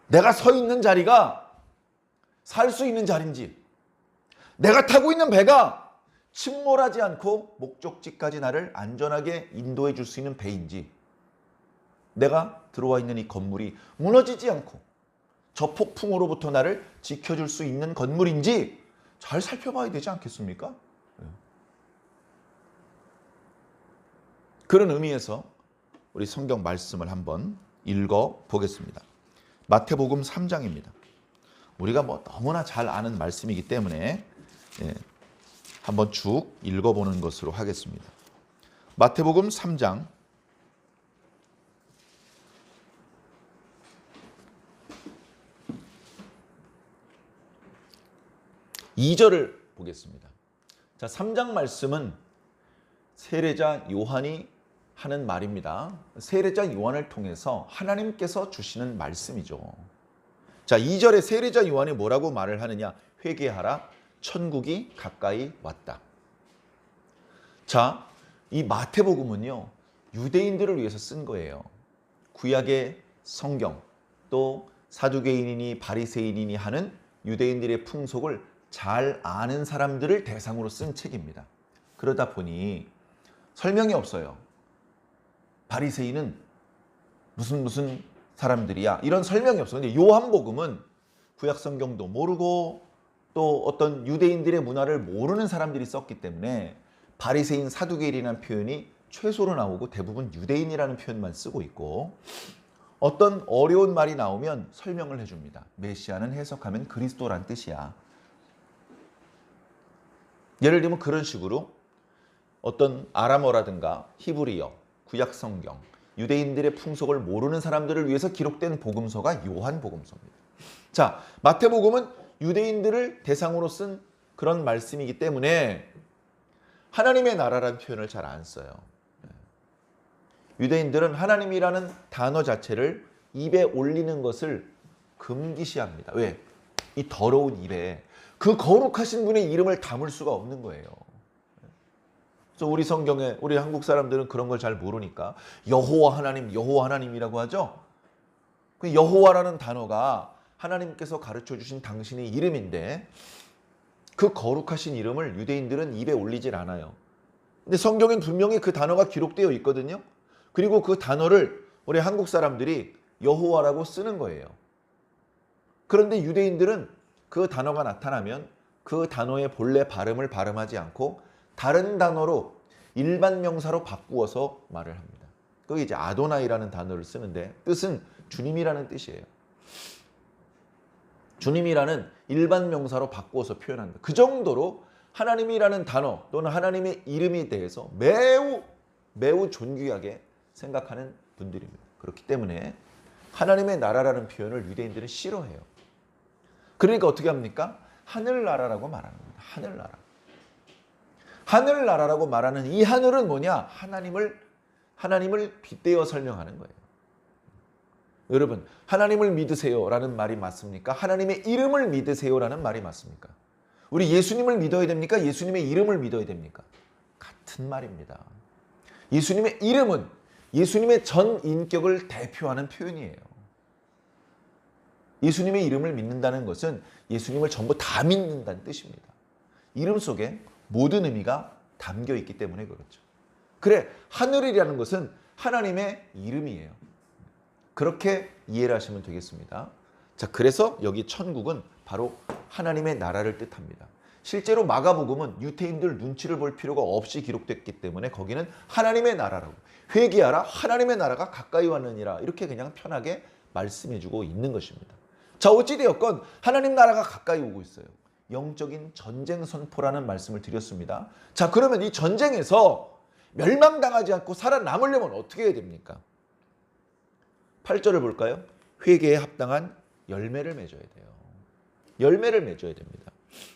내가 서 있는 자리가 살 수 있는 자리인지, 내가 타고 있는 배가 침몰하지 않고 목적지까지 나를 안전하게 인도해 줄 수 있는 배인지, 내가 들어와 있는 이 건물이 무너지지 않고 저 폭풍으로부터 나를 지켜줄 수 있는 건물인지 잘 살펴봐야 되지 않겠습니까? 그런 의미에서 우리 성경 말씀을 한번 읽어보겠습니다. 마태복음 3장입니다. 우리가 너무나 잘 아는 말씀이기 때문에 한번 쭉 읽어보는 것으로 하겠습니다. 마태복음 3장 2절을 보겠습니다. 자, 3장 말씀은 세례자 요한이 하는 말입니다. 세례자 요한을 통해서 하나님께서 주시는 말씀이죠. 자, 2절에 세례자 요한이 뭐라고 말을 하느냐? 회개하라, 천국이 가까이 왔다. 자, 이 마태복음은요, 유대인들을 위해서 쓴 거예요. 구약의 성경, 또 사두개인이니 바리새인이니 하는 유대인들의 풍속을 잘 아는 사람들을 대상으로 쓴 책입니다. 그러다 보니 설명이 없어요. 바리새인은 무슨 사람들이야, 이런 설명이 없어요. 근데 요한복음은 구약 성경도 모르고 또 어떤 유대인들의 문화를 모르는 사람들이 썼기 때문에 바리새인, 사두개인이라는 표현이 최소로 나오고 대부분 유대인이라는 표현만 쓰고 있고, 어떤 어려운 말이 나오면 설명을 해줍니다. 메시아는 해석하면 그리스도란 뜻이야. 예를 들면 그런 식으로 어떤 아람어라든가 히브리어, 구약 성경, 유대인들의 풍속을 모르는 사람들을 위해서 기록된 복음서가 요한복음서입니다. 자, 마태복음은 유대인들을 대상으로 쓴 그런 말씀이기 때문에 하나님의 나라라는 표현을 잘 안 써요. 유대인들은 하나님이라는 단어 자체를 입에 올리는 것을 금기시합니다. 왜? 이 더러운 입에 그 거룩하신 분의 이름을 담을 수가 없는 거예요. 그래서 우리 성경에, 우리 한국 사람들은 그런 걸 잘 모르니까 여호와 하나님, 여호와 하나님이라고 하죠. 그 여호와라는 단어가 하나님께서 가르쳐 주신 당신의 이름인데 그 거룩하신 이름을 유대인들은 입에 올리질 않아요. 근데 성경엔 분명히 그 단어가 기록되어 있거든요. 그리고 그 단어를 우리 한국 사람들이 여호와라고 쓰는 거예요. 그런데 유대인들은 그 단어가 나타나면 그 단어의 본래 발음을 발음하지 않고 다른 단어로 일반 명사로 바꾸어서 말을 합니다. 그게 이제 아도나이라는 단어를 쓰는데 뜻은 주님이라는 뜻이에요. 주님이라는 일반 명사로 바꾸어서 표현합니다. 그 정도로 하나님이라는 단어 또는 하나님의 이름에 대해서 매우 존귀하게 생각하는 분들입니다. 그렇기 때문에 하나님의 나라라는 표현을 유대인들은 싫어해요. 그러니까 어떻게 합니까? 하늘나라라고 말하는 겁니다. 하늘나라. 하늘나라라고 말하는 이 하늘은 뭐냐? 하나님을 빗대어 설명하는 거예요. 여러분, 하나님을 믿으세요라는 말이 맞습니까? 하나님의 이름을 믿으세요라는 말이 맞습니까? 우리 예수님을 믿어야 됩니까? 예수님의 이름을 믿어야 됩니까? 같은 말입니다. 예수님의 이름은 예수님의 전 인격을 대표하는 표현이에요. 예수님의 이름을 믿는다는 것은 예수님을 전부 다 믿는다는 뜻입니다. 이름 속에 모든 의미가 담겨 있기 때문에 그렇죠. 그래, 하늘이라는 것은 하나님의 이름이에요. 그렇게 이해를 하시면 되겠습니다. 자, 그래서 여기 천국은 바로 하나님의 나라를 뜻합니다. 실제로 마가복음은 유대인들 눈치를 볼 필요가 없이 기록됐기 때문에 거기는 하나님의 나라라고, 회개하라, 하나님의 나라가 가까이 왔느니라, 이렇게 그냥 편하게 말씀해주고 있는 것입니다. 자, 어찌되었건 하나님 나라가 가까이 오고 있어요. 영적인 전쟁 선포라는 말씀을 드렸습니다. 자, 그러면 이 전쟁에서 멸망당하지 않고 살아남으려면 어떻게 해야 됩니까? 8절을 볼까요? 회개에 합당한 열매를 맺어야 돼요. 열매를 맺어야 됩니다.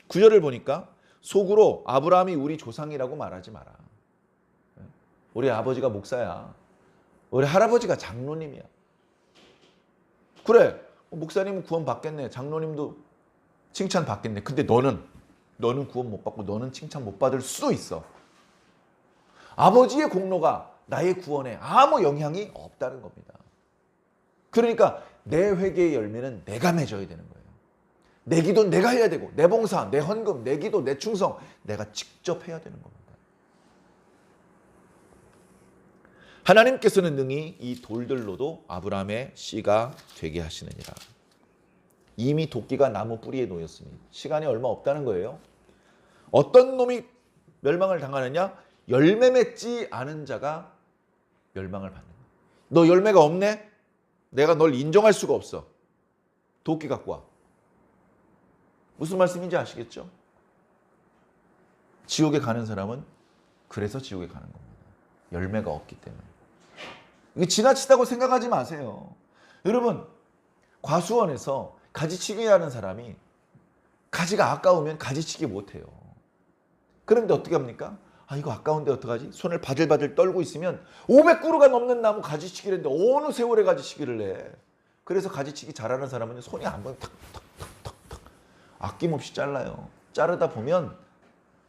9절을 보니까 속으로 아브라함이 우리 조상이라고 말하지 마라. 우리 아버지가 목사야. 우리 할아버지가 장로님이야. 그래, 목사님은 구원 받겠네. 장로님도 칭찬 받겠네. 근데 너는 구원 못 받고 너는 칭찬 못 받을 수도 있어. 아버지의 공로가 나의 구원에 아무 영향이 없다는 겁니다. 그러니까 내 회개의 열매는 내가 맺어야 되는 거예요. 내 기도 내가 해야 되고 내 봉사, 내 헌금, 내 기도, 내 충성 내가 직접 해야 되는 겁니다. 하나님께서는 능히 이 돌들로도 아브라함의 씨가 되게 하시느니라. 이미 도끼가 나무 뿌리에 놓였으니 시간이 얼마 없다는 거예요. 어떤 놈이 멸망을 당하느냐? 열매 맺지 않은 자가 멸망을 받는 거야. 너 열매가 없네? 내가 널 인정할 수가 없어. 도끼 갖고 와. 무슨 말씀인지 아시겠죠? 지옥에 가는 사람은 그래서 지옥에 가는 겁니다. 열매가 없기 때문에. 이게 지나치다고 생각하지 마세요. 여러분, 과수원에서 가지치기 하는 사람이 가지가 아까우면 가지치기 못해요. 그런데 어떻게 합니까? 아, 이거 아까운데 어떡하지? 손을 바들바들 떨고 있으면 500그루가 넘는 나무 가지치기를 했는데 어느 세월에 가지치기를 해. 그래서 가지치기 잘하는 사람은 손이 안 보면 탁탁탁탁탁 아낌없이 잘라요. 자르다 보면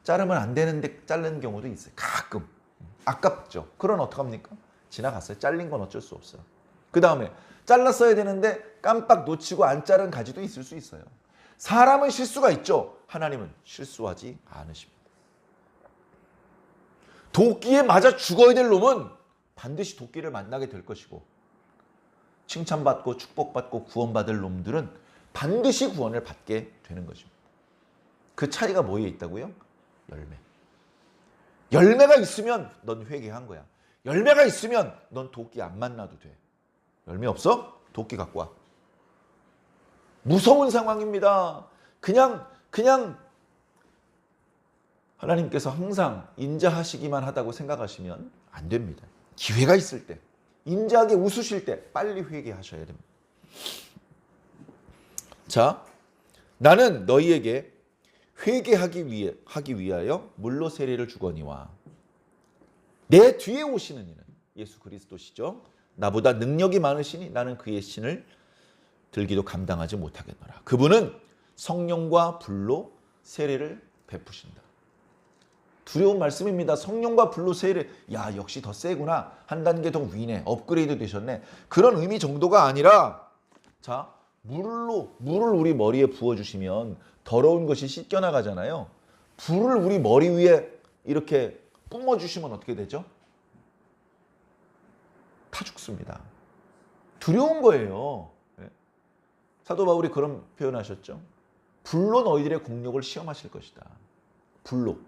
자르면 안 되는데 자르는 경우도 있어요. 가끔. 아깝죠. 그럼 어떡합니까? 지나갔어요. 잘린 건 어쩔 수 없어요. 그 다음에 잘랐어야 되는데 깜빡 놓치고 안 자른 가지도 있을 수 있어요. 사람은 실수가 있죠. 하나님은 실수하지 않으십니다. 도끼에 맞아 죽어야 될 놈은 반드시 도끼를 만나게 될 것이고, 칭찬받고 축복받고 구원받을 놈들은 반드시 구원을 받게 되는 것입니다. 그 차이가 뭐에 있다고요? 열매. 열매가 있으면 넌 회개한 거야. 열매가 있으면 넌 도끼 안 만나도 돼. 열매 없어? 도끼 갖고 와. 무서운 상황입니다. 그냥 하나님께서 항상 인자하시기만 하다고 생각하시면 안 됩니다. 기회가 있을 때, 인자하게 웃으실 때 빨리 회개하셔야 됩니다. 자, 나는 너희에게 회개하기 위하여 물로 세례를 주거니와 내 뒤에 오시는 이는 예수 그리스도시죠. 나보다 능력이 많으시니 나는 그의 신을 들기도 감당하지 못하겠노라. 그분은 성령과 불로 세례를 베푸신다. 두려운 말씀입니다. 성령과 불로 세례. 야, 역시 더 세구나. 한 단계 더 위네. 업그레이드 되셨네. 그런 의미 정도가 아니라, 자, 물을 우리 머리에 부어주시면 더러운 것이 씻겨나가잖아요. 불을 우리 머리 위에 이렇게 뿜어주시면 어떻게 되죠? 타 죽습니다. 두려운 거예요. 사도 바울이 그런 표현하셨죠. 불로 너희들의 공력을 시험하실 것이다. 불로.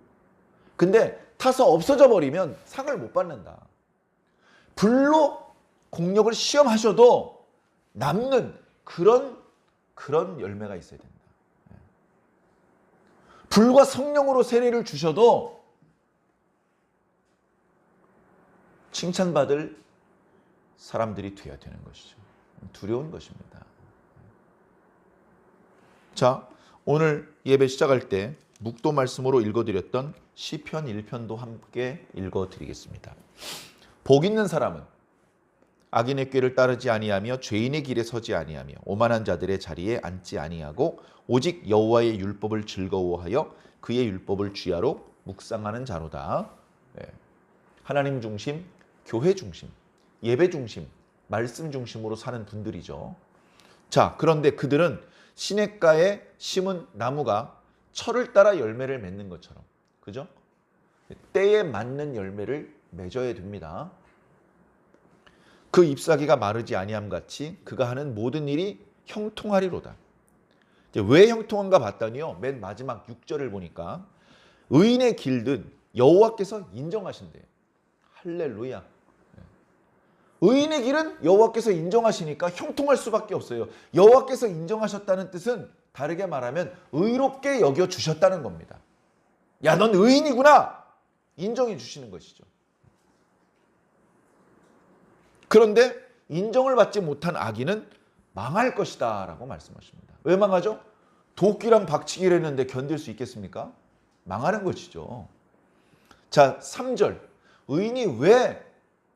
근데 타서 없어져 버리면 상을 못 받는다. 불로 공력을 시험하셔도 남는 그런 열매가 있어야 된다. 불과 성령으로 세례를 주셔도 칭찬받을 사람들이 되어야 되는 것이죠. 두려운 것입니다. 자, 오늘 예배 시작할 때 묵도 말씀으로 읽어드렸던 시편 1편도 함께 읽어드리겠습니다. 복 있는 사람은 악인의 꾀를 따르지 아니하며 죄인의 길에 서지 아니하며 오만한 자들의 자리에 앉지 아니하고 오직 여호와의 율법을 즐거워하여 그의 율법을 주야로 묵상하는 자로다. 하나님 중심, 교회 중심, 예배 중심, 말씀 중심으로 사는 분들이죠. 자, 그런데 그들은 시냇가에 심은 나무가 철을 따라 열매를 맺는 것처럼, 그죠? 때에 맞는 열매를 맺어야 됩니다. 그 잎사귀가 마르지 아니함 같이 그가 하는 모든 일이 형통하리로다. 왜 형통한가 봤더니요, 맨 마지막 6절을 보니까 의인의 길든 여호와께서 인정하신대요. 할렐루야. 의인의 길은 여호와께서 인정하시니까 형통할 수밖에 없어요. 여호와께서 인정하셨다는 뜻은 다르게 말하면 의롭게 여겨주셨다는 겁니다. 야, 넌 의인이구나. 인정해 주시는 것이죠. 그런데 인정을 받지 못한 악인은 망할 것이다 라고 말씀하십니다. 왜 망하죠? 도끼랑 박치기를 했는데 견딜 수 있겠습니까? 망하는 것이죠. 자, 3절. 의인이 왜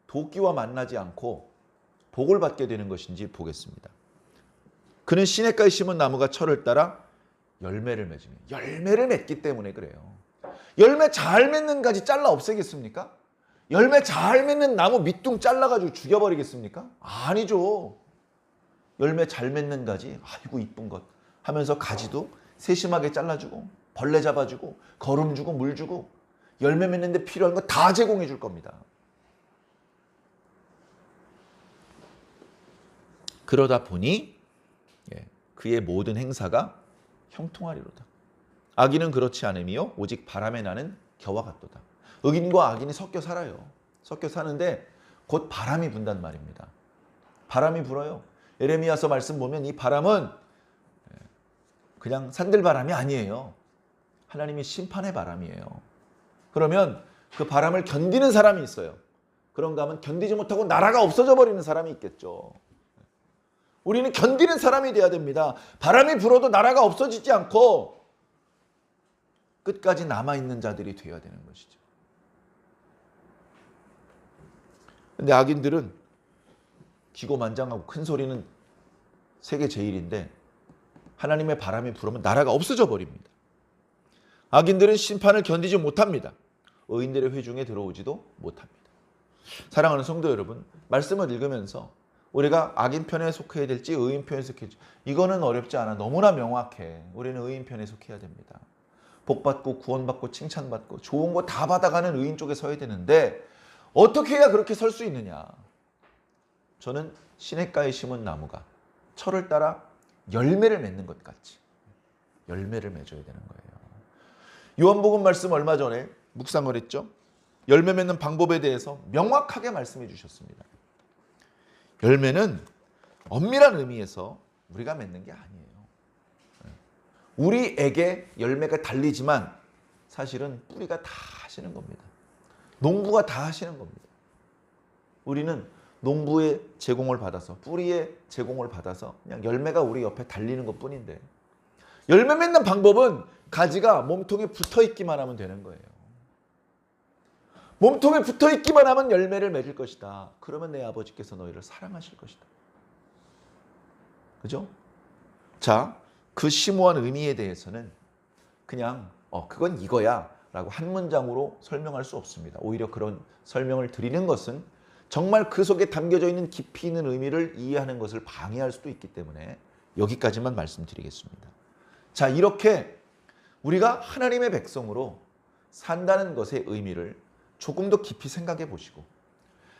도끼와 만나지 않고 복을 받게 되는 것인지 보겠습니다. 그는 시냇가에 심은 나무가 철을 따라 열매를 맺으며, 열매를 맺기 때문에 그래요. 열매 잘 맺는 가지 잘라 없애겠습니까? 열매 잘 맺는 나무 밑둥 잘라가지고 죽여버리겠습니까? 아니죠. 열매 잘 맺는 가지, 아이고 이쁜 것, 하면서 가지도 세심하게 잘라주고 벌레 잡아주고 거름 주고 물 주고 열매 맺는데 필요한 거 다 제공해 줄 겁니다. 그러다 보니 그의 모든 행사가 형통하리로다. 악인은 그렇지 않으며 오직 바람에 나는 겨와 같도다. 의인과 악인이 섞여 살아요. 섞여 사는데 곧 바람이 분단 말입니다. 바람이 불어요. 예레미야서 말씀 보면 이 바람은 그냥 산들바람이 아니에요. 하나님의 심판의 바람이에요. 그러면 그 바람을 견디는 사람이 있어요. 그런가 하면 견디지 못하고 나라가 없어져 버리는 사람이 있겠죠. 우리는 견디는 사람이 돼야 됩니다. 바람이 불어도 나라가 없어지지 않고 끝까지 남아있는 자들이 되어야 되는 것이죠. 근데 악인들은 기고만장하고 큰 소리는 세계 제일인데 하나님의 바람이 불으면 나라가 없어져 버립니다. 악인들은 심판을 견디지 못합니다. 의인들의 회중에 들어오지도 못합니다. 사랑하는 성도 여러분, 말씀을 읽으면서 우리가 악인 편에 속해야 될지 의인 편에 속해야 될지 이거는 어렵지 않아. 너무나 명확해. 우리는 의인 편에 속해야 됩니다. 복받고 구원받고 칭찬받고 좋은 거 다 받아가는 의인 쪽에 서야 되는데 어떻게 해야 그렇게 설 수 있느냐. 저는 시냇가에 심은 나무가 철을 따라 열매를 맺는 것 같이 열매를 맺어야 되는 거예요. 요한복음 말씀 얼마 전에 묵상을 했죠. 열매 맺는 방법에 대해서 명확하게 말씀해 주셨습니다. 열매는 엄밀한 의미에서 우리가 맺는 게 아니에요. 우리에게 열매가 달리지만 사실은 뿌리가 다 하시는 겁니다. 농부가 다 하시는 겁니다. 우리는 농부의 제공을 받아서 뿌리의 제공을 받아서 그냥 열매가 우리 옆에 달리는 것뿐인데 열매 맺는 방법은 가지가 몸통에 붙어 있기만 하면 되는 거예요. 몸통에 붙어 있기만 하면 열매를 맺을 것이다. 그러면 내 아버지께서 너희를 사랑하실 것이다. 그죠? 자, 그 심오한 의미에 대해서는 그냥 그건 이거야 라고 한 문장으로 설명할 수 없습니다. 오히려 그런 설명을 드리는 것은 정말 그 속에 담겨져 있는 깊이 있는 의미를 이해하는 것을 방해할 수도 있기 때문에 여기까지만 말씀드리겠습니다. 자, 이렇게 우리가 하나님의 백성으로 산다는 것의 의미를 조금 더 깊이 생각해 보시고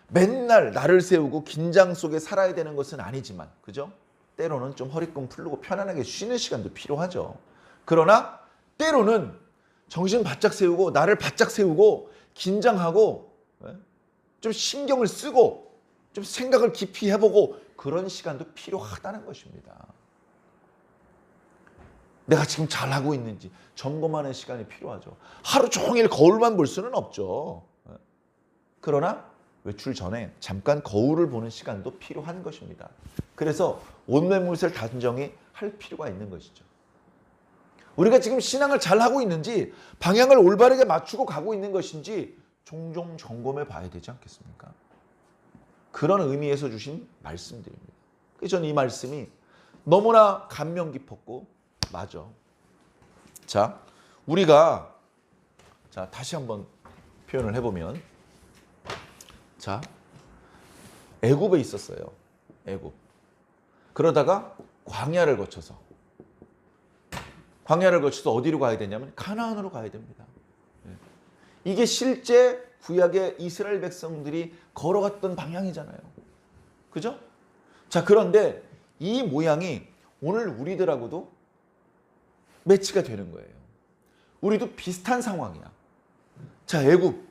맨날 나를 세우고 긴장 속에 살아야 되는 것은 아니지만 그죠? 때로는 좀 허리끈 풀고 편안하게 쉬는 시간도 필요하죠. 그러나 때로는 정신 바짝 세우고 나를 바짝 세우고 긴장하고 좀 신경을 쓰고 좀 생각을 깊이 해보고 그런 시간도 필요하다는 것입니다. 내가 지금 잘하고 있는지 점검하는 시간이 필요하죠. 하루 종일 거울만 볼 수는 없죠. 그러나 외출 전에 잠깐 거울을 보는 시간도 필요한 것입니다. 그래서 온매물살 단정히 할 필요가 있는 것이죠. 우리가 지금 신앙을 잘하고 있는지 방향을 올바르게 맞추고 가고 있는 것인지 종종 점검해 봐야 되지 않겠습니까? 그런 의미에서 주신 말씀들입니다. 그래서 저는 이 말씀이 너무나 감명 깊었고 맞아. 자, 우리가 다시 한번 표현을 해보면 자, 애굽에 있었어요. 애굽. 그러다가 광야를 거쳐서 어디로 가야 되냐면 가나안으로 가야 됩니다. 이게 실제 구약의 이스라엘 백성들이 걸어갔던 방향이잖아요. 그죠? 자, 그런데 이 모양이 오늘 우리들하고도 매치가 되는 거예요. 우리도 비슷한 상황이야. 자, 애굽.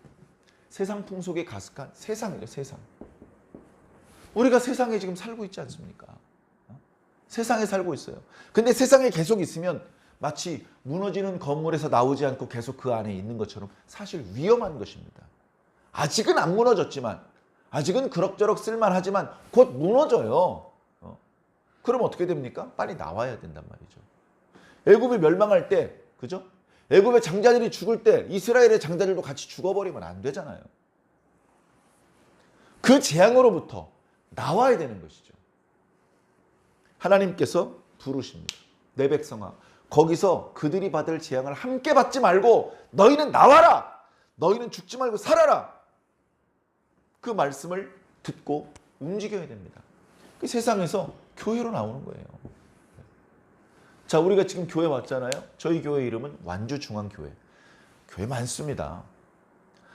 세상 풍속에 가득한 세상이죠, 세상. 우리가 세상에 지금 살고 있지 않습니까? 세상에 살고 있어요. 근데 세상에 계속 있으면 마치 무너지는 건물에서 나오지 않고 계속 그 안에 있는 것처럼 사실 위험한 것입니다. 아직은 안 무너졌지만, 아직은 그럭저럭 쓸만하지만 곧 무너져요. 그럼 어떻게 됩니까? 빨리 나와야 된단 말이죠. 애굽이 멸망할 때, 그죠? 애굽의 장자들이 죽을 때 이스라엘의 장자들도 같이 죽어버리면 안 되잖아요. 그 재앙으로부터 나와야 되는 것이죠. 하나님께서 부르십니다. 내 백성아, 거기서 그들이 받을 재앙을 함께 받지 말고 너희는 나와라. 너희는 죽지 말고 살아라. 그 말씀을 듣고 움직여야 됩니다. 그 세상에서 교회로 나오는 거예요. 자, 우리가 지금 교회 왔잖아요. 저희 교회 이름은 완주중앙교회. 교회 많습니다.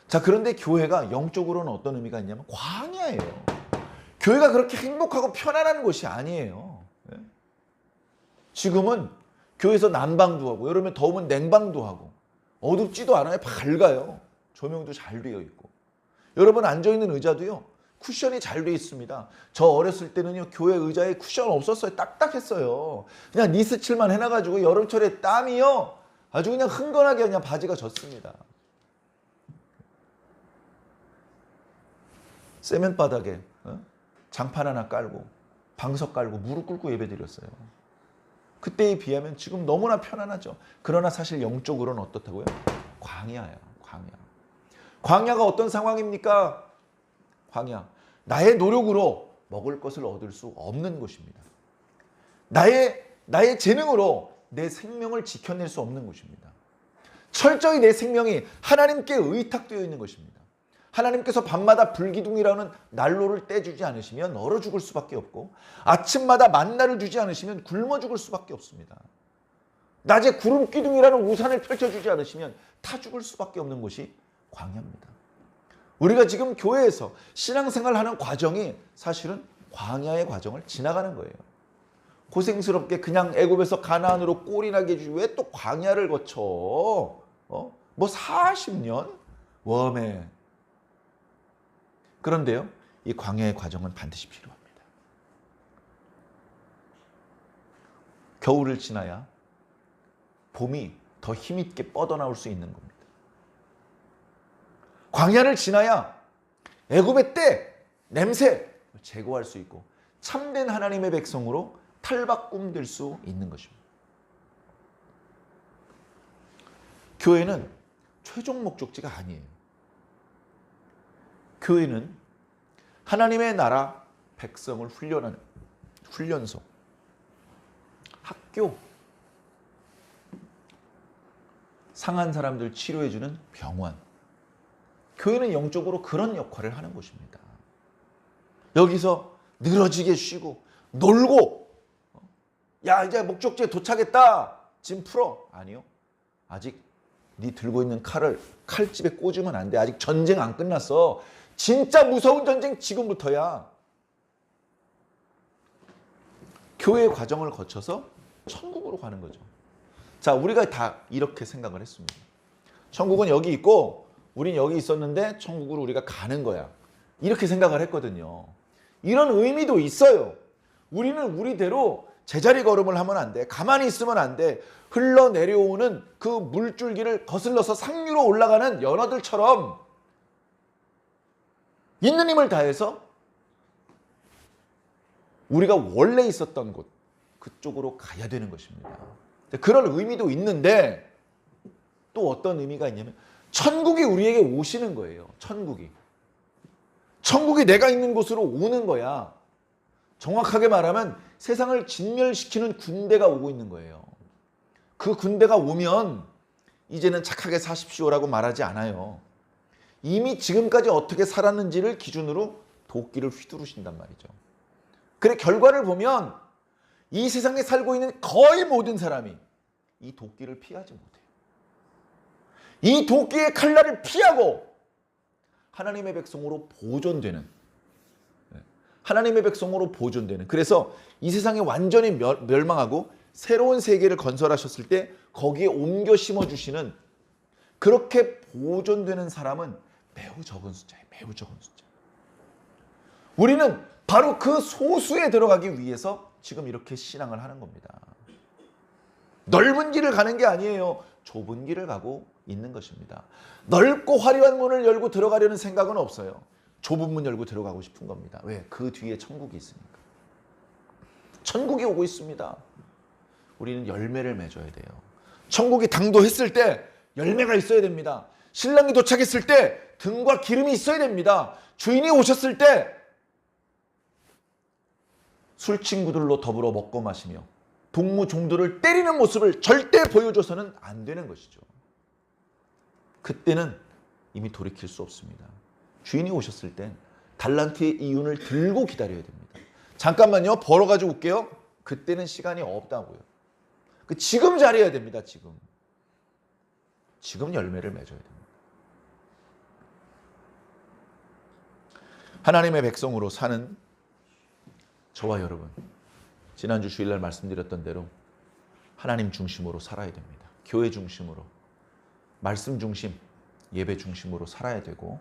자, 그런데 교회가 영적으로는 어떤 의미가 있냐면 광야예요. 교회가 그렇게 행복하고 편안한 곳이 아니에요. 지금은 교회에서 난방도 하고 여름에 더우면 냉방도 하고 어둡지도 않아요. 밝아요. 조명도 잘 되어 있고 여러분 앉아있는 의자도요 쿠션이 잘 되어 있습니다. 저 어렸을 때는요 교회 의자에 쿠션 없었어요. 딱딱했어요. 그냥 니스칠만 해놔가지고 여름철에 땀이요 아주 그냥 흥건하게 그냥 바지가 젖습니다. 세면 바닥에 장판 하나 깔고 방석 깔고 무릎 꿇고 예배드렸어요. 그때에 비하면 지금 너무나 편안하죠. 그러나 사실 영적으로는 어떻다고요? 광야예요. 광야. 광야가 어떤 상황입니까? 광야. 나의 노력으로 먹을 것을 얻을 수 없는 곳입니다. 나의 재능으로 내 생명을 지켜낼 수 없는 곳입니다. 철저히 내 생명이 하나님께 의탁되어 있는 것입니다. 하나님께서 밤마다 불기둥이라는 난로를 떼주지 않으시면 얼어 죽을 수밖에 없고 아침마다 만나를 주지 않으시면 굶어 죽을 수밖에 없습니다. 낮에 구름기둥이라는 우산을 펼쳐주지 않으시면 타 죽을 수밖에 없는 곳이 광야입니다. 우리가 지금 교회에서 신앙생활하는 과정이 사실은 광야의 과정을 지나가는 거예요. 고생스럽게 그냥 애굽에서 가나안으로 꼴이 나게 해주지 왜 또 광야를 거쳐? 뭐 40년? 웜에. 그런데요, 이 광야의 과정은 반드시 필요합니다. 겨울을 지나야 봄이 더 힘있게 뻗어나올 수 있는 겁니다. 광야를 지나야 애굽의 때, 냄새 제거할 수 있고 참된 하나님의 백성으로 탈바꿈될 수 있는 것입니다. 교회는 최종 목적지가 아니에요. 교회는 하나님의 나라 백성을 훈련하는 훈련소, 학교, 상한 사람들 치료해주는 병원. 교회는 영적으로 그런 역할을 하는 곳입니다. 여기서 늘어지게 쉬고 놀고 야 이제 목적지에 도착했다. 짐 풀어. 아니요. 아직 네 들고 있는 칼을 칼집에 꽂으면 안 돼. 아직 전쟁 안 끝났어. 진짜 무서운 전쟁 지금부터야. 교회의 과정을 거쳐서 천국으로 가는 거죠. 자, 우리가 다 이렇게 생각을 했습니다. 천국은 여기 있고 우린 여기 있었는데 천국으로 우리가 가는 거야. 이렇게 생각을 했거든요. 이런 의미도 있어요. 우리는 우리대로 제자리 걸음을 하면 안 돼. 가만히 있으면 안 돼. 흘러내려오는 그 물줄기를 거슬러서 상류로 올라가는 연어들처럼 있는 힘을 다해서 우리가 원래 있었던 곳 그쪽으로 가야 되는 것입니다. 그런 의미도 있는데 또 어떤 의미가 있냐면 천국이 우리에게 오시는 거예요. 천국이 내가 있는 곳으로 오는 거야. 정확하게 말하면 세상을 진멸시키는 군대가 오고 있는 거예요. 그 군대가 오면 이제는 착하게 사십시오라고 말하지 않아요. 이미 지금까지 어떻게 살았는지를 기준으로 도끼를 휘두르신단 말이죠. 그래 결과를 보면 이 세상에 살고 있는 거의 모든 사람이 이 도끼를 피하지 못해요. 이 도끼의 칼날을 피하고 하나님의 백성으로 보존되는 그래서 이 세상이 완전히 멸망하고 새로운 세계를 건설하셨을 때 거기에 옮겨 심어주시는 그렇게 보존되는 사람은 매우 적은 숫자예요. 매우 적은 숫자. 우리는 바로 그 소수에 들어가기 위해서 지금 이렇게 신앙을 하는 겁니다. 넓은 길을 가는 게 아니에요. 좁은 길을 가고 있는 것입니다. 넓고 화려한 문을 열고 들어가려는 생각은 없어요. 좁은 문 열고 들어가고 싶은 겁니다. 왜? 그 뒤에 천국이 있으니까. 천국이 오고 있습니다. 우리는 열매를 맺어야 돼요. 천국이 당도했을 때 열매가 있어야 됩니다. 신랑이 도착했을 때 등과 기름이 있어야 됩니다. 주인이 오셨을 때 술친구들로 더불어 먹고 마시며 동무 종들을 때리는 모습을 절대 보여줘서는 안 되는 것이죠. 그때는 이미 돌이킬 수 없습니다. 주인이 오셨을 땐 달란트의 이윤을 들고 기다려야 됩니다. 잠깐만요. 벌어가지고 올게요. 그때는 시간이 없다고요. 지금 잘해야 됩니다. 지금 열매를 맺어야 됩니다. 하나님의 백성으로 사는 저와 여러분, 지난주 주일날 말씀드렸던 대로 하나님 중심으로 살아야 됩니다. 교회 중심으로, 말씀 중심, 예배 중심으로 살아야 되고,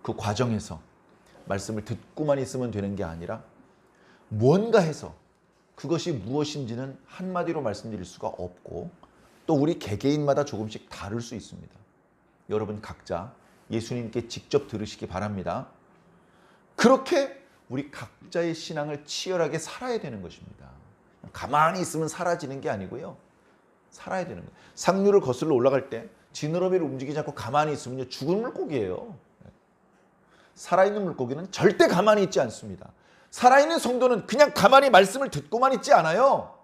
그 과정에서 말씀을 듣고만 있으면 되는 게 아니라 무언가 해서 그것이 무엇인지는 한마디로 말씀드릴 수가 없고, 또 우리 개개인마다 조금씩 다를 수 있습니다. 여러분 각자 예수님께 직접 들으시기 바랍니다. 그렇게 우리 각자의 신앙을 치열하게 살아야 되는 것입니다. 가만히 있으면 사라지는 게 아니고요. 살아야 되는 거예요. 상류를 거슬러 올라갈 때 지느러미를 움직이지 않고 가만히 있으면요, 죽은 물고기예요. 살아있는 물고기는 절대 가만히 있지 않습니다. 살아있는 성도는 그냥 가만히 말씀을 듣고만 있지 않아요.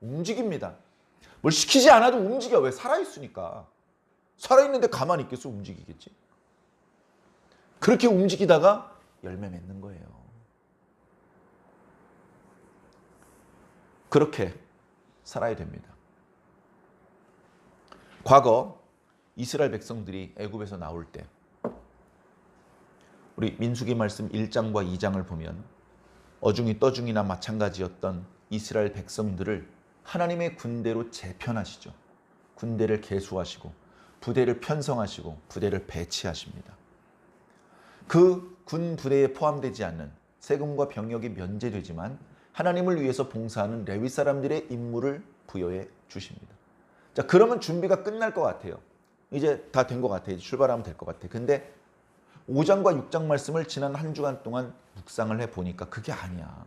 움직입니다. 뭘 시키지 않아도 움직여. 왜? 살아있으니까. 살아있는데 가만히 있겠어? 움직이겠지. 그렇게 움직이다가 열매 맺는 거예요. 그렇게 살아야 됩니다. 과거 이스라엘 백성들이 애굽에서 나올 때 우리 민수기 말씀 1장과 2장을 보면 어중이 떠중이나 마찬가지였던 이스라엘 백성들을 하나님의 군대로 재편하시죠. 군대를 계수하시고 부대를 편성하시고 부대를 배치하십니다. 그 군 부대에 포함되지 않는 세금과 병역이 면제되지만 하나님을 위해서 봉사하는 레위 사람들의 임무를 부여해 주십니다. 자, 그러면 준비가 끝날 것 같아요. 이제 다 된 것 같아요. 이제 출발하면 될 것 같아요. 근데 5장과 6장 말씀을 지난 한 주간 동안 묵상을 해보니까 그게 아니야.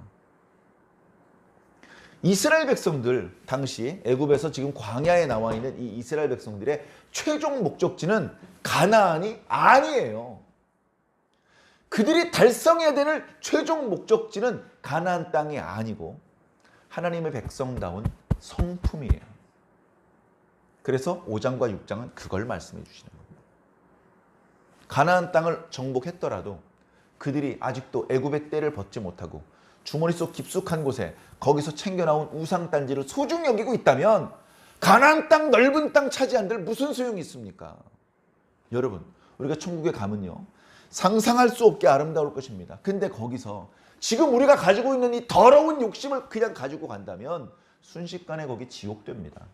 이스라엘 백성들, 당시 애굽에서 지금 광야에 나와 있는 이 이스라엘 백성들의 최종 목적지는 가나안이 아니에요. 그들이 달성해야 되는 최종 목적지는 가나안 땅이 아니고 하나님의 백성다운 성품이에요. 그래서 5장과 6장은 그걸 말씀해 주시는 겁니다. 가나안 땅을 정복했더라도 그들이 아직도 애굽의 때를 벗지 못하고 주머니 속 깊숙한 곳에 거기서 챙겨나온 우상단지를 소중히 여기고 있다면 가나안 땅, 넓은 땅 차지한들 무슨 소용이 있습니까? 여러분, 우리가 천국에 가면요, 상상할 수 없게 아름다울 것입니다. 근데 거기서 지금 우리가 가지고 있는 이 더러운 욕심을 그냥 가지고 간다면 순식간에 거기 지옥됩니다.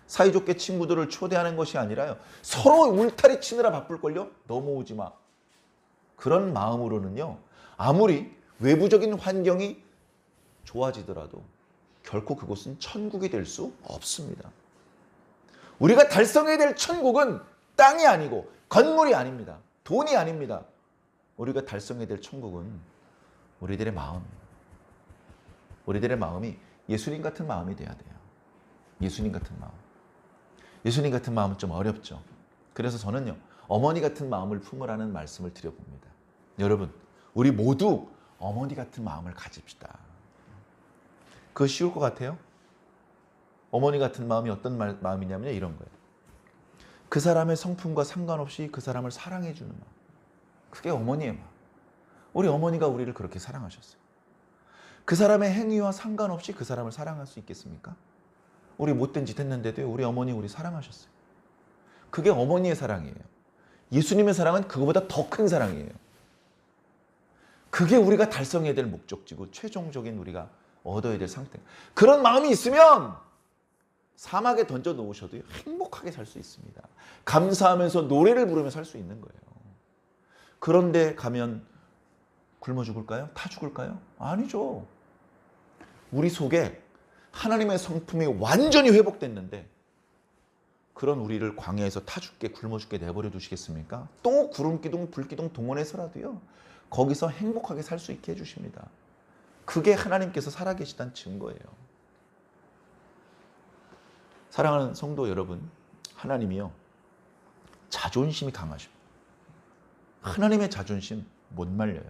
사이좋게 친구들을 초대하는 것이 아니라요, 서로 울타리 치느라 바쁠걸요? 넘어오지 마. 그런 마음으로는요, 아무리 외부적인 환경이 좋아지더라도 결코 그곳은 천국이 될 수 없습니다. 우리가 달성해야 될 천국은 땅이 아니고 건물이 아닙니다. 돈이 아닙니다. 우리가 달성해야 될 천국은 우리들의 마음입니다. 우리들의 마음이 예수님 같은 마음이 돼야 돼요. 예수님 같은 마음. 예수님 같은 마음은 좀 어렵죠. 그래서 저는요, 어머니 같은 마음을 품으라는 말씀을 드려봅니다. 여러분, 우리 모두 어머니 같은 마음을 가집시다. 그거 쉬울 것 같아요? 어머니 같은 마음이 어떤 마음이냐면 이런 거예요. 그 사람의 성품과 상관없이 그 사람을 사랑해 주는 마음. 그게 어머니의 마음. 우리 어머니가 우리를 그렇게 사랑하셨어요. 그 사람의 행위와 상관없이 그 사람을 사랑할 수 있겠습니까? 우리 못된 짓 했는데도 우리 어머니 우리 사랑하셨어요. 그게 어머니의 사랑이에요. 예수님의 사랑은 그거보다 더 큰 사랑이에요. 그게 우리가 달성해야 될 목적지고 최종적인 우리가 얻어야 될 상태. 그런 마음이 있으면 사막에 던져 놓으셔도 행복하게 살 수 있습니다. 감사하면서 노래를 부르며 살 수 있는 거예요. 그런데 가면 굶어 죽을까요? 타 죽을까요? 아니죠. 우리 속에 하나님의 성품이 완전히 회복됐는데 그런 우리를 광야에서 타 죽게 굶어 죽게 내버려 두시겠습니까? 또 구름기둥 불기둥 동원해서라도요, 거기서 행복하게 살 수 있게 해주십니다. 그게 하나님께서 살아계시다는 증거예요. 사랑하는 성도 여러분, 하나님이요, 자존심이 강하십니다. 하나님의 자존심 못 말려요.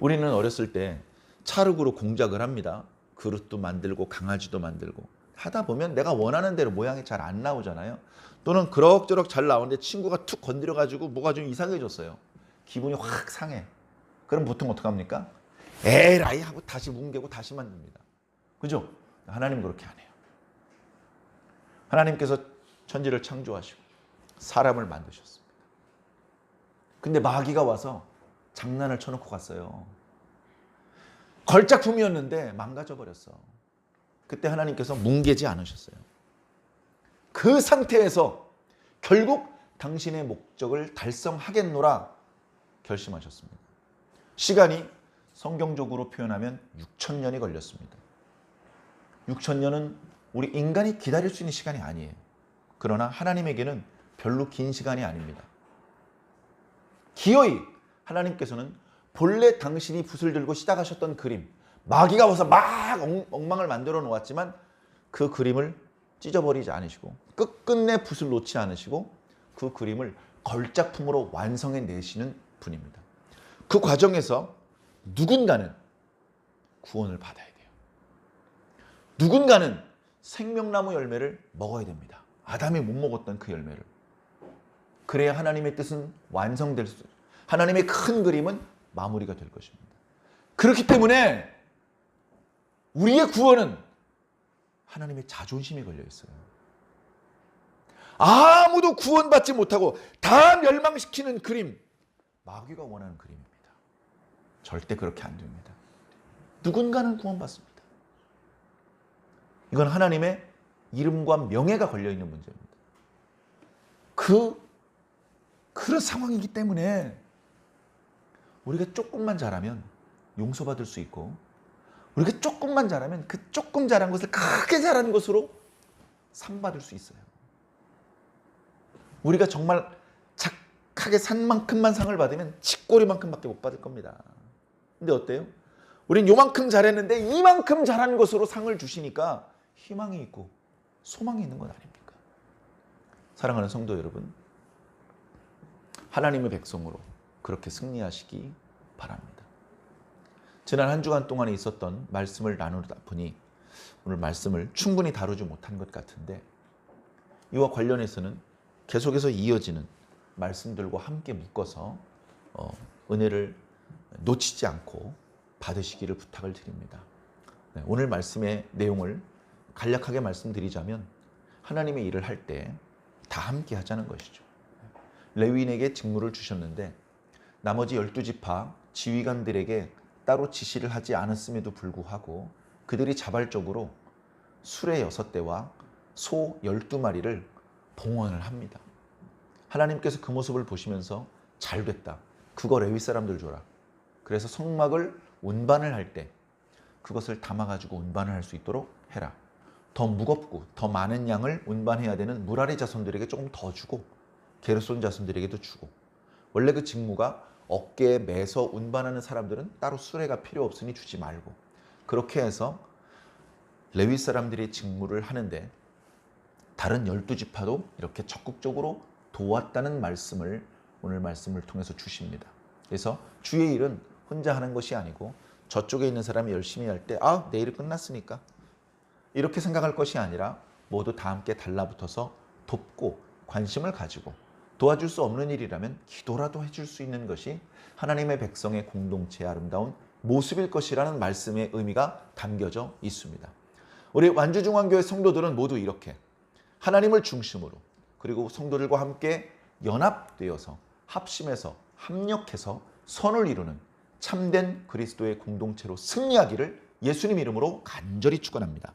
우리는 어렸을 때 찰흙으로 공작을 합니다. 그릇도 만들고 강아지도 만들고 하다 보면 내가 원하는 대로 모양이 잘 안 나오잖아요. 또는 그럭저럭 잘 나오는데 친구가 툭 건드려가지고 뭐가 좀 이상해졌어요. 기분이 확 상해. 그럼 보통 어떡합니까? 에라이 하고 다시 뭉개고 다시 만듭니다. 그죠? 하나님 그렇게 안 해요. 하나님께서 천지를 창조하시고 사람을 만드셨습니다. 근데 마귀가 와서 장난을 쳐놓고 갔어요. 걸작품이었는데 망가져 버렸어. 그때 하나님께서 뭉개지 않으셨어요. 그 상태에서 결국 당신의 목적을 달성하겠노라 결심하셨습니다. 시간이 성경적으로 표현하면 6,000년이 걸렸습니다. 6,000년은 우리 인간이 기다릴 수 있는 시간이 아니에요. 그러나 하나님에게는 별로 긴 시간이 아닙니다. 기어이 하나님께서는 본래 당신이 붓을 들고 시작하셨던 그림, 마귀가 와서 막 엉망을 만들어 놓았지만 그 그림을 찢어버리지 않으시고 끝끝내 붓을 놓지 않으시고 그 그림을 걸작품으로 완성해 내시는 분입니다. 그 과정에서 누군가는 구원을 받아야 돼요. 누군가는 생명나무 열매를 먹어야 됩니다. 아담이 못 먹었던 그 열매를. 그래야 하나님의 뜻은 완성될 수, 하나님의 큰 그림은 마무리가 될 것입니다. 그렇기 때문에 우리의 구원은 하나님의 자존심이 걸려 있어요. 아무도 구원받지 못하고 다 멸망시키는 그림, 마귀가 원하는 그림입니다. 절대 그렇게 안 됩니다. 누군가는 구원받습니다. 이건 하나님의 이름과 명예가 걸려있는 문제입니다. 그런 상황이기 때문에 우리가 조금만 잘하면 용서받을 수 있고, 우리가 조금만 잘하면 그 조금 잘한 것을 크게 잘한 것으로 상 받을 수 있어요. 우리가 정말 착하게 산 만큼만 상을 받으면 치꼬리만큼밖에 못 받을 겁니다. 근데 어때요? 우린 요만큼 잘했는데 이만큼 잘한 것으로 상을 주시니까 희망이 있고 소망이 있는 건 아닙니까? 사랑하는 성도 여러분, 하나님의 백성으로 그렇게 승리하시기 바랍니다. 지난 한 주간 동안에 있었던 말씀을 나누다 보니 오늘 말씀을 충분히 다루지 못한 것 같은데, 이와 관련해서는 계속해서 이어지는 말씀들과 함께 묶어서 은혜를 놓치지 않고 받으시기를 부탁을 드립니다. 오늘 말씀의 내용을 간략하게 말씀드리자면, 하나님의 일을 할 때 다 함께 하자는 것이죠. 레위인에게 직무를 주셨는데 나머지 12지파 지휘관들에게 따로 지시를 하지 않았음에도 불구하고 그들이 자발적으로 수레 6대와 소 12마리를 봉헌을 합니다. 하나님께서 그 모습을 보시면서 잘됐다, 그거 레위 사람들 줘라. 그래서 성막을 운반을 할 때 그것을 담아가지고 운반을 할 수 있도록 해라. 더 무겁고 더 많은 양을 운반해야 되는 무라리 자손들에게 조금 더 주고 게르손 자손들에게도 주고, 원래 그 직무가 어깨에 매서 운반하는 사람들은 따로 수레가 필요 없으니 주지 말고, 그렇게 해서 레위 사람들이 직무를 하는데 다른 12지파도 이렇게 적극적으로 도왔다는 말씀을 오늘 말씀을 통해서 주십니다. 그래서 주의 일은 혼자 하는 것이 아니고 저쪽에 있는 사람이 열심히 할 때 내일 끝났으니까 이렇게 생각할 것이 아니라 모두 다 함께 달라붙어서 돕고 관심을 가지고, 도와줄 수 없는 일이라면 기도라도 해줄 수 있는 것이 하나님의 백성의 공동체의 아름다운 모습일 것이라는 말씀의 의미가 담겨져 있습니다. 우리 완주중앙교회 성도들은 모두 이렇게 하나님을 중심으로, 그리고 성도들과 함께 연합되어서 합심해서 합력해서 선을 이루는 참된 그리스도의 공동체로 승리하기를 예수님 이름으로 간절히 축원합니다.